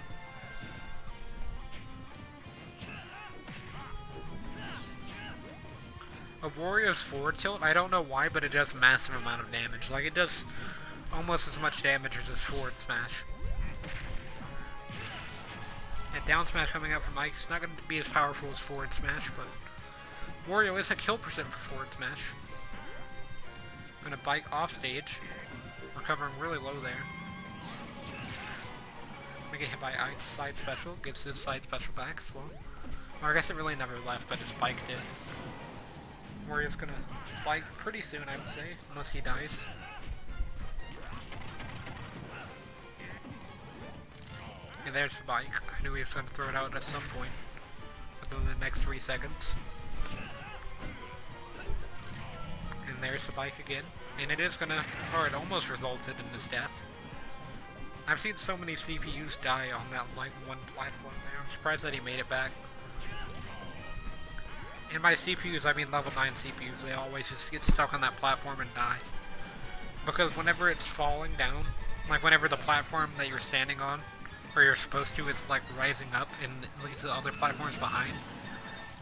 [SPEAKER 1] A Wario's forward tilt, I don't know why, but it does a massive amount of damage. Like, it does almost as much damage as his forward smash. And down smash coming out from Ike, it's not going to be as powerful as forward smash, but Wario is a kill percent for forward smash. Gonna bike off stage, recovering really low there. Gonna get hit by Ike's side special, gets his side special back as well. Or I guess it really never left, but his bike did. Wario's gonna bike pretty soon, I would say, unless he dies. there's the bike. I knew he was going to throw it out at some point within the next 3 seconds. And there's the bike again. And it is gonna, or it almost resulted in his death. I've seen so many CPUs die on that, like, one platform there. I'm surprised that he made it back. And by CPUs, I mean level 9 CPUs. They always just get stuck on that platform and die. Because whenever it's falling down, like whenever the platform that you're standing on, or you're supposed to, is like rising up and leaves the other platforms behind,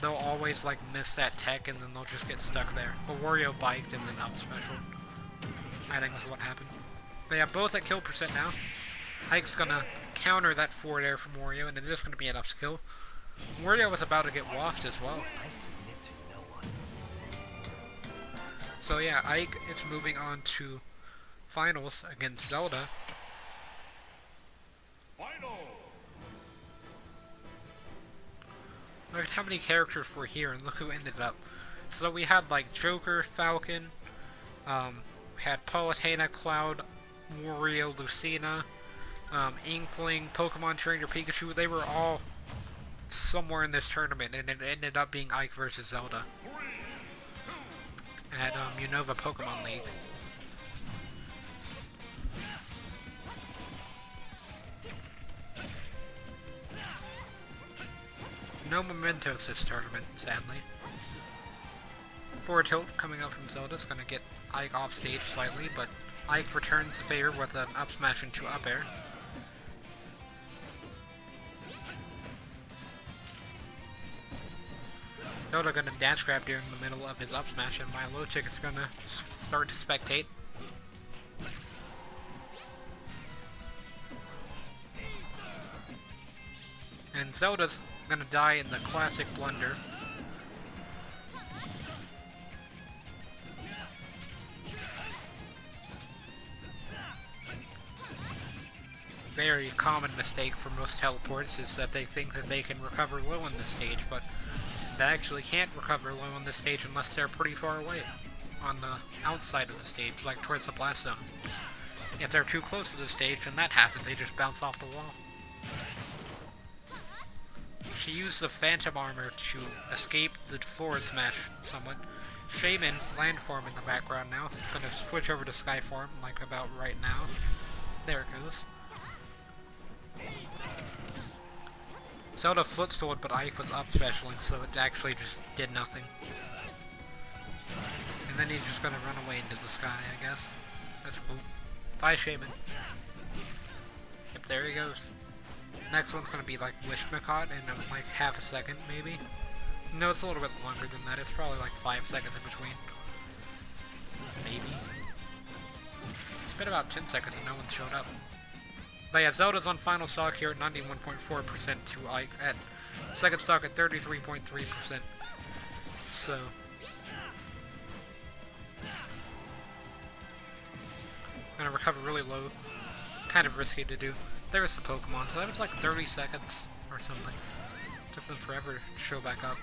[SPEAKER 1] they'll always like miss that tech and then they'll just get stuck there. But Wario biked and then up special. I think that's what happened. But yeah, both at kill percent now. Ike's gonna counter that forward air from Wario, and it is gonna be enough skill. Wario was about to get waffed as well.
[SPEAKER 2] I submit to no one.
[SPEAKER 1] So yeah, Ike is moving on to finals against Zelda. Look at how many characters were here, and look who ended up. So we had like Joker, Falcon, we had Palutena, Cloud, Wario, Lucina, Inkling, Pokemon Trainer, Pikachu. They were all somewhere in this tournament, and it ended up being Ike versus Zelda at Unova Pokemon League. No mementos this tournament, sadly. Forward tilt coming out from Zelda is going to get Ike off stage slightly, but Ike returns the favor with an up smash into up air. Zelda going to dash grab during the middle of his up smash, and my low tick is going to start to spectate. And Zelda's going to die in the classic blunder. Very common mistake for most teleports is that they think that they can recover low on this stage, but they actually can't recover low on this stage unless they're pretty far away on the outside of the stage, like towards the blast zone. If they're too close to the stage, then that happens, they just bounce off the wall. She used the Phantom Armor to escape the forward smash somewhat. Shaman landform in the background now. It's gonna switch over to Skyform, like about right now. There it goes. Zelda footstooled, but Ike was up specialing, so it actually just did nothing. And then he's just gonna run away into the sky, I guess. That's cool. Bye, Shaman. Yep, there he goes. Next one's gonna be like Wishmacott in like half a second, maybe. No, it's a little bit longer than that. It's probably like 5 seconds in between. Maybe. It's been about 10 seconds and no one showed up. But yeah, Zelda's on final stock here at 91.4% to Ike at second stock at 33.3%. So gonna recover really low. Kind of risky to do. There's the Pokemon, so that was like 30 seconds or something. Took them forever to show back up.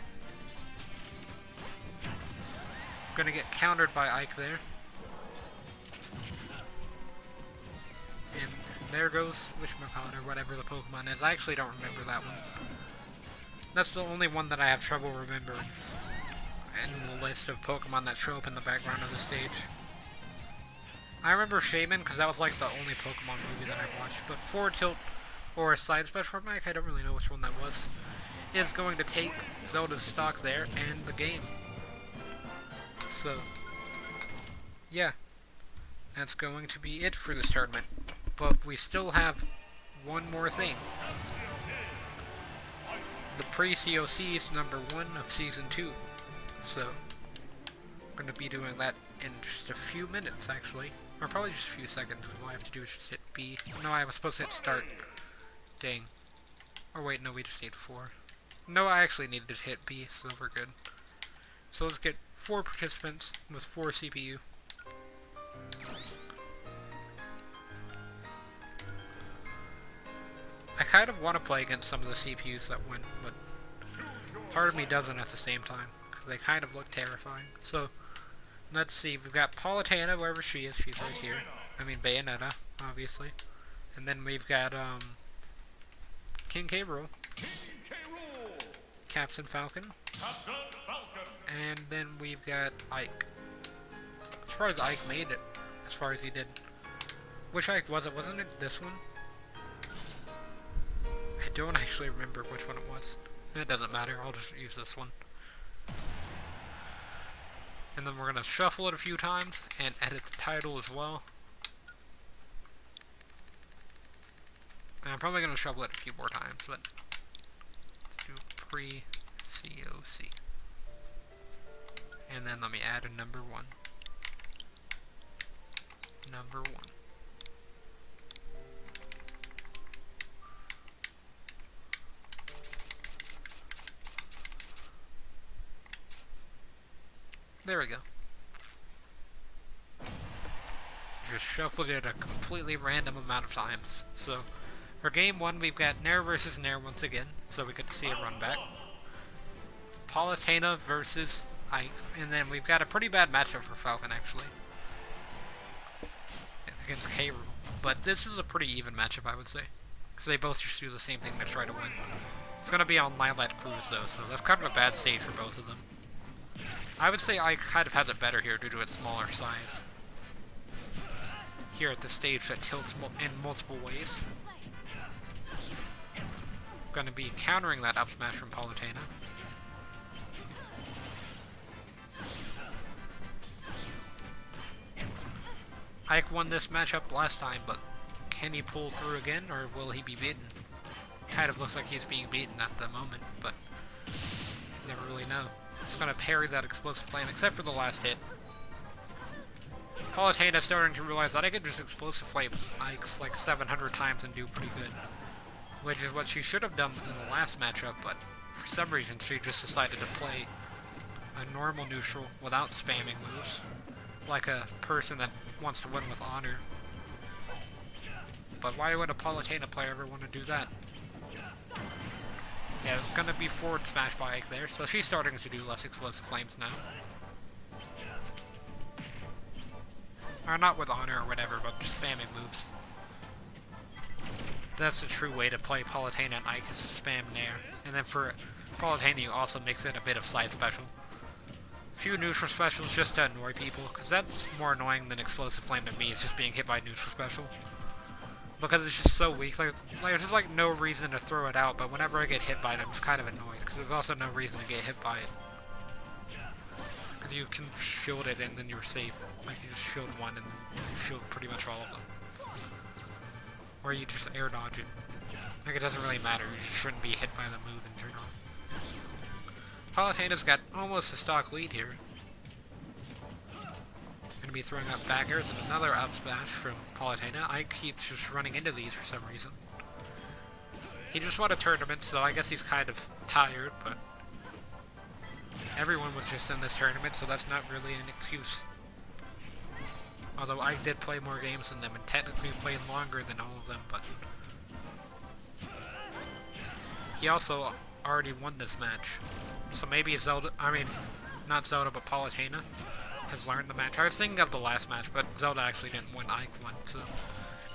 [SPEAKER 1] Gonna get countered by Ike there. And there goes Wishmacott or whatever the Pokemon is. I actually don't remember that one. That's the only one that I have trouble remembering in the list of Pokemon that show up in the background of the stage. I remember Shaman because that was like the only Pokemon movie that I've watched, but forward tilt or a side special from Ike, I don't really know which one that was, is going to take Zelda's stock there and the game. So, yeah, that's going to be it for this tournament. But we still have one more thing. The Pre-CoC is number 1 of Season 2. So, I'm going to be doing that in just a few minutes, actually. Or probably just a few seconds, because all I have to do is just hit B. No, I was supposed to hit start. Dang. Or wait, no, we just need 4. No, I actually needed to hit B, so we're good. So let's get 4 participants with 4 CPU. I kind of want to play against some of the CPUs that win, but part of me doesn't at the same time, because they kind of look terrifying. So, let's see, we've got Palutena, wherever she is, she's right here. I mean, Bayonetta, obviously. And then we've got, King K. Rool, Captain Falcon, and then we've got Ike. As far as Ike made it, as far as he did. Which Ike was it? Wasn't it this one? I don't actually remember which one it was. It doesn't matter, I'll just use this one. And then we're going to shuffle it a few times and edit the title as well. And I'm probably going to shuffle it a few more times, but let's do Pre-CoC. And then let me add a number 1. Number 1. There we go. Just shuffled it a completely random amount of times. So, for game 1, we've got Nair versus Nair once again, so we get to see a run back. Palutena versus Ike, and then we've got a pretty bad matchup for Falcon, actually. Against K. Rool. But this is a pretty even matchup, I would say. Because they both just do the same thing to try to win. It's going to be on Lilac Cruise, though, so that's kind of a bad stage for both of them. I would say Ike kind of has it better here due to its smaller size. Here at the stage that tilts in multiple ways. Going to be countering that up smash from Palutena. Ike won this matchup last time, but can he pull through again, or will he be beaten? Kind of looks like he's being beaten at the moment, but you never really know. It's going to parry that explosive flame, except for the last hit. Palutena's starting to realize that I can just explosive flame Ike's like 700 times and do pretty good. Which is what she should have done in the last matchup, but for some reason she just decided to play a normal neutral without spamming moves. Like a person that wants to win with honor. But why would a Palutena player ever want to do that? Yeah, gonna be forward smash by Ike there, so she's starting to do less explosive flames now. Or not with honor or whatever, but just spamming moves. That's the true way to play Palutena and Ike, is to spam Nair. And then for Palutena you also mix in a bit of side special. Few neutral specials just to annoy people, because that's more annoying than explosive flame to me, it's just being hit by neutral special. Because it's just so weak, like there's just like no reason to throw it out, but whenever I get hit by it, I'm just kind of annoyed, because there's also no reason to get hit by it. Because you can shield it and then you're safe. Like you just shield one and you shield pretty much all of them. Or you just air dodge it. Like it doesn't really matter, you just shouldn't be hit by the move in turn on. Palutena's got almost a stock lead here. Gonna be throwing up back airs and another up smash from Palutena. Ike keeps just running into these for some reason. He just won a tournament, so I guess he's kind of tired, but everyone was just in this tournament, so that's not really an excuse. Although Ike did play more games than them and technically played longer than all of them, but he also already won this match. So maybe Zelda, not Zelda, but Palutena has learned the match. I was thinking of the last match, but Zelda actually didn't win, Ike won, so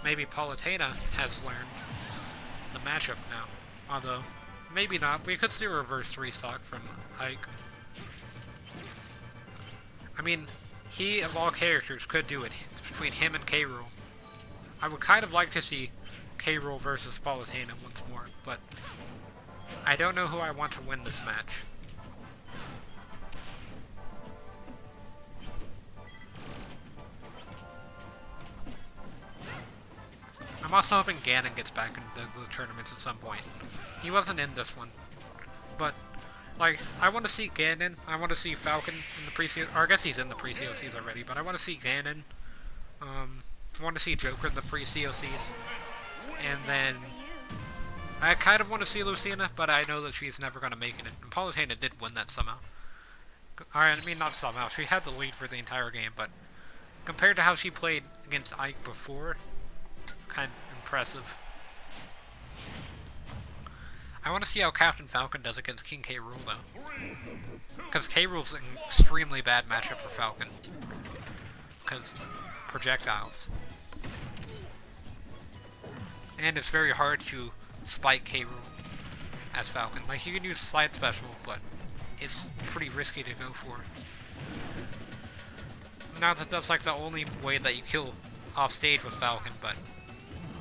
[SPEAKER 1] maybe Palutena has learned the matchup now. Although, maybe not. We could see a reverse restock from Ike. I mean, he, of all characters, could do it. It's between him and K. Rool. I would kind of like to see K. Rool versus Palutena once more, but I don't know who I want to win this match. I'm also hoping Ganon gets back into the tournaments at some point. He wasn't in this one. But, like, I want to see Ganon, I want to see Falcon in the Pre-CoC, or I guess he's in the Pre-CoCs already, but I want to see Ganon. I want to see Joker in the Pre-CoCs. And then I kind of want to see Lucia, but I know that she's never going to make it. And Palutena did win that somehow. I mean, not somehow. She had the lead for the entire game, but compared to how she played against Ike before, kind of impressive. I want to see how Captain Falcon does against King K. Rool, though. Because K. Rool's an extremely bad matchup for Falcon. Because projectiles. And it's very hard to spike K. Rool as Falcon. Like, you can use slide special, but it's pretty risky to go for. Not that that's like the only way that you kill off stage with Falcon, but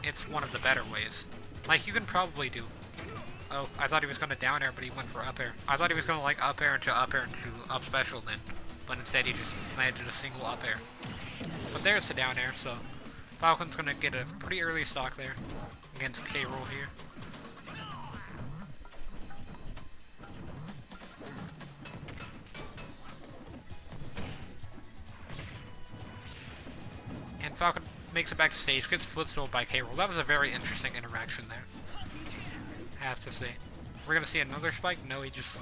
[SPEAKER 1] it's one of the better ways. Like, you can probably do... Oh, I thought he was going to down air, but he went for up air. I thought he was going to like up air into up special then, but instead he just landed a single up air. But there's the down air, so Falcon's going to get a pretty early stock there against K. Rool here. And Falcon makes it back to stage, gets footstool by K. Rool. That was a very interesting interaction there, I have to say. We're going to see another spike? No, he just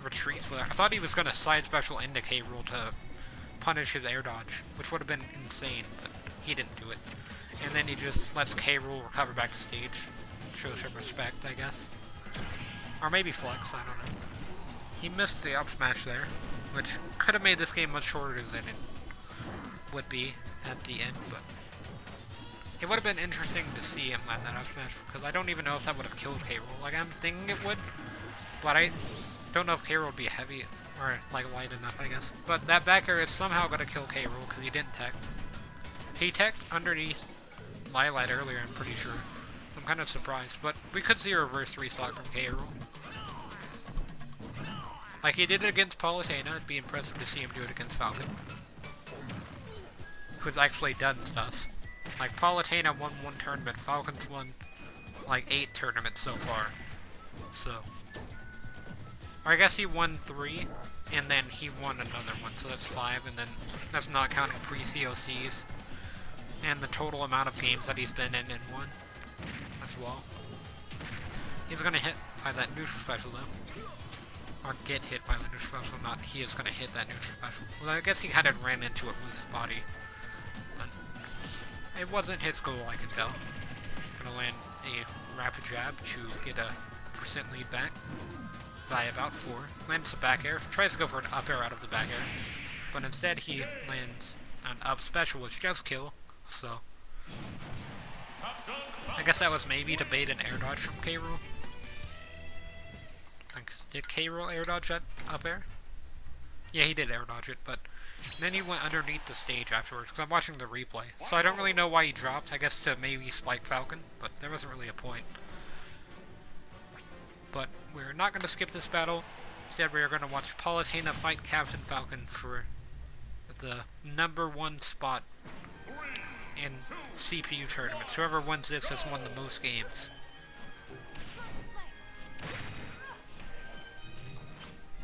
[SPEAKER 1] retreats for that. I thought he was going to side special into K. Rool to punish his air dodge, which would have been insane, but he didn't do it. And then he just lets K. Rool recover back to stage. Shows some respect, I guess. Or maybe flex, I don't know. He missed the up smash there, which could have made this game much shorter than it would be at the end, but it would have been interesting to see him land that up smash, because I don't even know if that would have killed K. Rool. Like, I'm thinking it would, but I don't know if K. Rool would be heavy, or, like, light enough, I guess. But that back air is somehow going to kill K. Rool, because he didn't tech. He teched underneath Light earlier, I'm pretty sure. I'm kind of surprised, but we could see a reverse 3-stock from K. Rool. Like, he did it against Palutena. It'd be impressive to see him do it against Falcon, who's actually done stuff. Like, Palutena won 1 tournament, Falcon's won, like, 8 tournaments so far. So. Or I guess he won 3, and then he won another one, so that's 5, and then that's not counting pre-CoCs. And the total amount of games that he's been in won as well. He's gonna hit by that neutral special, though. Or get hit by the neutral special, not he is gonna hit that neutral special. Well, I guess he kind of ran into it with his body. But it wasn't his goal, I can tell. Gonna land a rapid jab to get a % lead back by about 4. Lands a back air, tries to go for an up air out of the back air, but instead he lands an up special, which does kill, so I guess that was maybe to bait an air dodge from K. Rool. Did K. Rool air dodge that up air? Yeah, he did air dodge it, but then he went underneath the stage afterwards, because I'm watching the replay. So I don't really know why he dropped, I guess to maybe spike Falcon, but there wasn't really a point. But we're not going to skip this battle. Instead, we are going to watch Palutena fight Captain Falcon for the #1 spot in CPU tournaments. Whoever wins this has won the most games.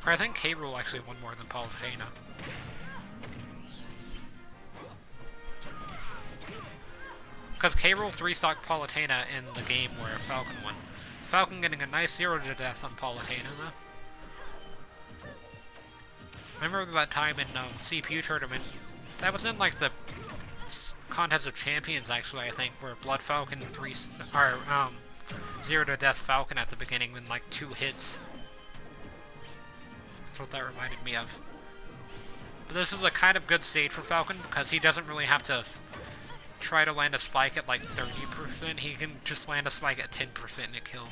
[SPEAKER 1] Or I think K. Rool actually won more than Palutena. Because K. Rool 3-stocked Palutena in the game where Falcon won. Falcon getting a nice 0 to death on Palutena, though. Remember that time in CPU tournament? That was in like the Contest of Champions, actually, I think, where Blood Falcon 0 to death Falcon at the beginning in like 2 hits. That's what that reminded me of. But this is a kind of good stage for Falcon because he doesn't really have to try to land a spike at like 30%. He can just land a spike at 10% and kill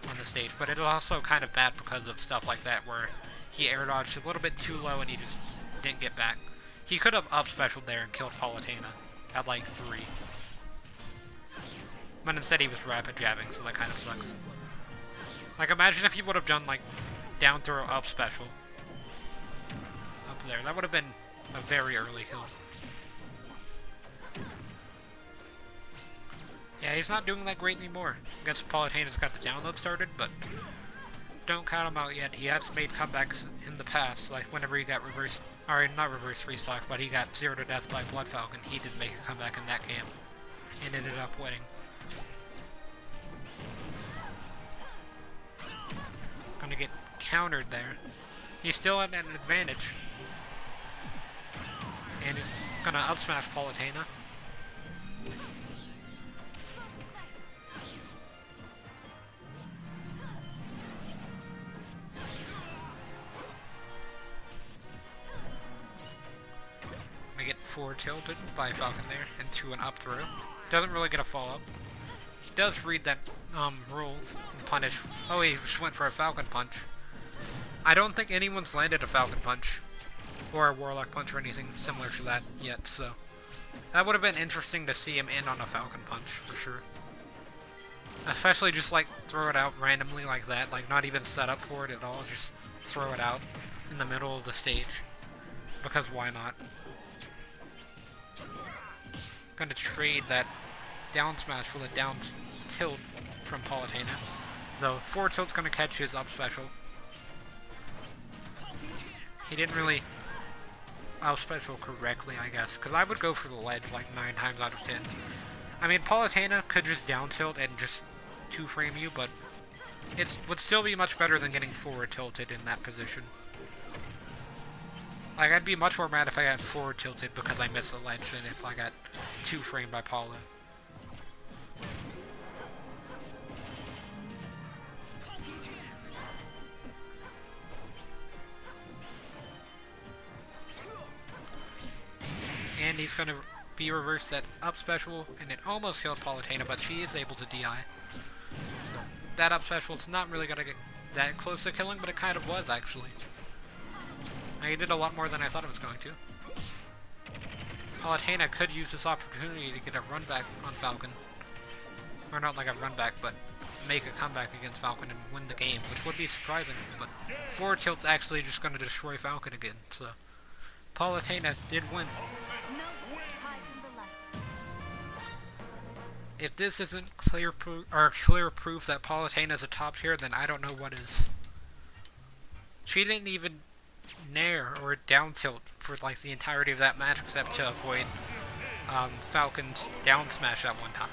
[SPEAKER 1] on the stage. But it's also kind of bad because of stuff like that where he air dodged a little bit too low and he just didn't get back. He could have up specialed there and killed Palutena at like 3. But instead he was rapid jabbing, so that kind of sucks. Like, imagine if he would have done like down throw up special up there. That would have been a very early kill. Yeah, he's not doing that great anymore. I guess Palutena's got the download started, but don't count him out yet. He has made comebacks in the past, like whenever he got reversed, or not reverse 3-stock, but he got 0 to death by Blood Falcon. He did make a comeback in that game and ended up winning. Gonna get countered there. He's still at an advantage. And he's gonna up smash Palutena. Gonna get forward tilted by Falcon there into an up throw. Doesn't really get a follow up. He does read that rule and punish. Oh, he just went for a Falcon punch. I don't think anyone's landed a Falcon punch or a Warlock punch or anything similar to that yet, so that would have been interesting to see him in on a Falcon punch for sure. Especially just like throw it out randomly like that, like not even set up for it at all, just throw it out in the middle of the stage. Because why not? Gonna trade that down smash for the down tilt from Palutena. Though forward tilt's gonna catch his up special. He didn't really up special correctly, I guess, because I would go for the ledge like 9 times out of 10. I mean, Palutena could just down tilt and just 2-frame you, but it would still be much better than getting forward tilted in that position. Like, I'd be much more mad if I got forward tilted because I missed the ledge than if I got 2-framed by Paula. And he's going to be reversed that up special, and it almost killed Palutena, but she is able to DI. So, that up special is not really going to get that close to killing, but it kind of was, actually. He did a lot more than I thought it was going to. Palutena could use this opportunity to get a run back on Falcon. Or not like a run back, but make a comeback against Falcon and win the game, which would be surprising, but forward tilt's actually just going to destroy Falcon again, so Palutena did win. If this isn't clear proof that Palutena is a top tier, then I don't know what is. She didn't even nair or down tilt for like the entirety of that match, except to avoid Falcon's down smash at one time.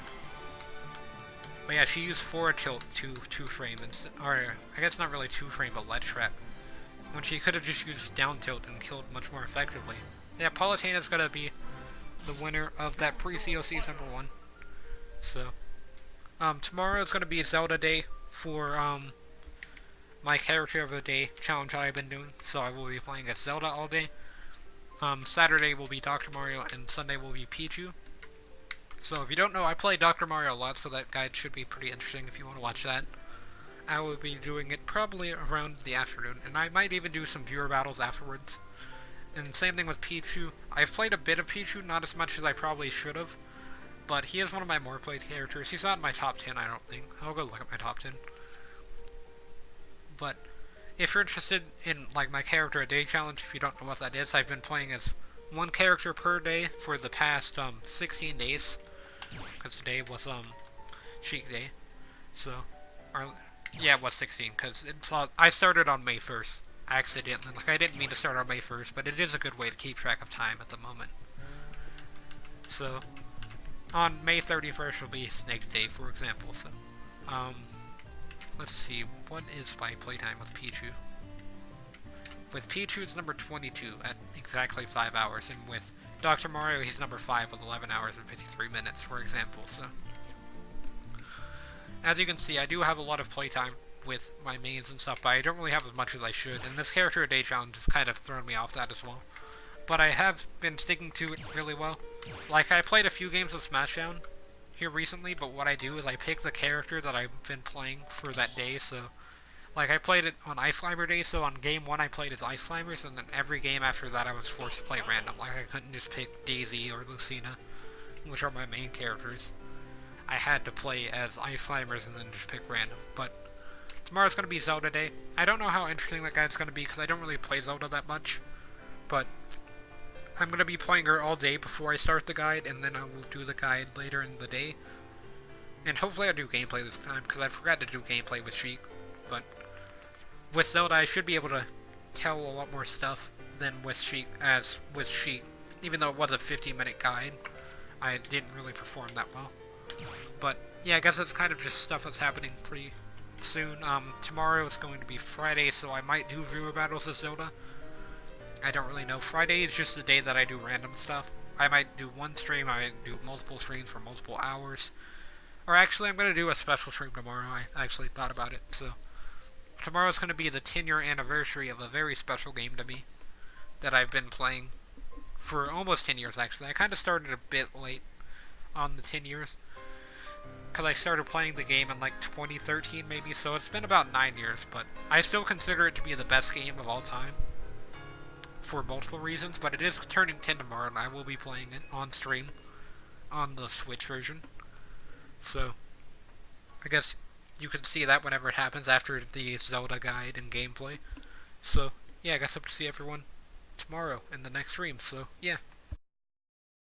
[SPEAKER 1] But yeah, she used forward tilt to 2-frame, or I guess not really 2-frame, but ledge trap, when she could have just used down tilt and killed much more effectively. Yeah, Palutena's gonna be the winner of that Pre-CoC #1. So, tomorrow is gonna be Zelda day for my character of the day challenge that I've been doing. So I will be playing as Zelda all day. Saturday will be Dr. Mario, and Sunday will be Pikachu. So if you don't know, I play Dr. Mario a lot, so that guide should be pretty interesting if you want to watch that. I will be doing it probably around the afternoon, and I might even do some viewer battles afterwards. And same thing with Pikachu. I've played a bit of Pikachu, not as much as I probably should have, but he is one of my more played characters. He's not in my top 10, I don't think. I'll go look at my top 10. But if you're interested in like my character a day challenge, if you don't know what that is, I've been playing as one character per day for the past 16 days. Because today was Cheat Day. So, yeah, it was 16, because I started on May 1st. Accidentally. Like, I didn't mean to start on May 1st, but it is a good way to keep track of time at the moment. So, on May 31st will be Snake Day, for example. So, let's see, what is my playtime with Pikachu? With Pikachu, it's number 22 at exactly 5 hours, and with Dr. Mario, he's number 5 with 11 hours and 53 minutes, for example. So, as you can see, I do have a lot of playtime with my mains and stuff, but I don't really have as much as I should, and this character a day challenge has kind of thrown me off that as well. But I have been sticking to it really well. Like, I played a few games of Smashdown here recently, but what I do is I pick the character that I've been playing for that day, so like I played it on Ice Climber Day, so on game 1 I played as Ice Climbers, and then every game after that I was forced to play random. Like, I couldn't just pick Daisy or Lucina, which are my main characters. I had to play as Ice Climbers and then just pick random. But tomorrow's going to be Zelda Day. I don't know how interesting that guide's going to be, because I don't really play Zelda that much, but I'm going to be playing her all day before I start the guide, and then I will do the guide later in the day. And hopefully I'll do gameplay this time, because I forgot to do gameplay with Sheik. But with Zelda, I should be able to tell a lot more stuff than with Sheik, even though it was a 15-minute guide. I didn't really perform that well. But yeah, I guess it's kind of just stuff that's happening pretty soon. Tomorrow is going to be Friday, so I might do viewer battles with Zelda. I don't really know. Friday is just the day that I do random stuff. I might do one stream, I might do multiple streams for multiple hours. Or actually, I'm going to do a special stream tomorrow. I actually thought about it, so tomorrow's going to be the 10-year anniversary of a very special game to me that I've been playing for almost 10 years, actually. I kind of started a bit late on the 10 years. because I started playing the game in like 2013 maybe, so it's been about 9 years, but I still consider it to be the best game of all time for multiple reasons, but it is turning 10 tomorrow and I will be playing it on stream on the Switch version. So, I guess you can see that whenever it happens after the Zelda guide and gameplay. So, yeah, I guess hope to see everyone tomorrow in the next stream. So, yeah.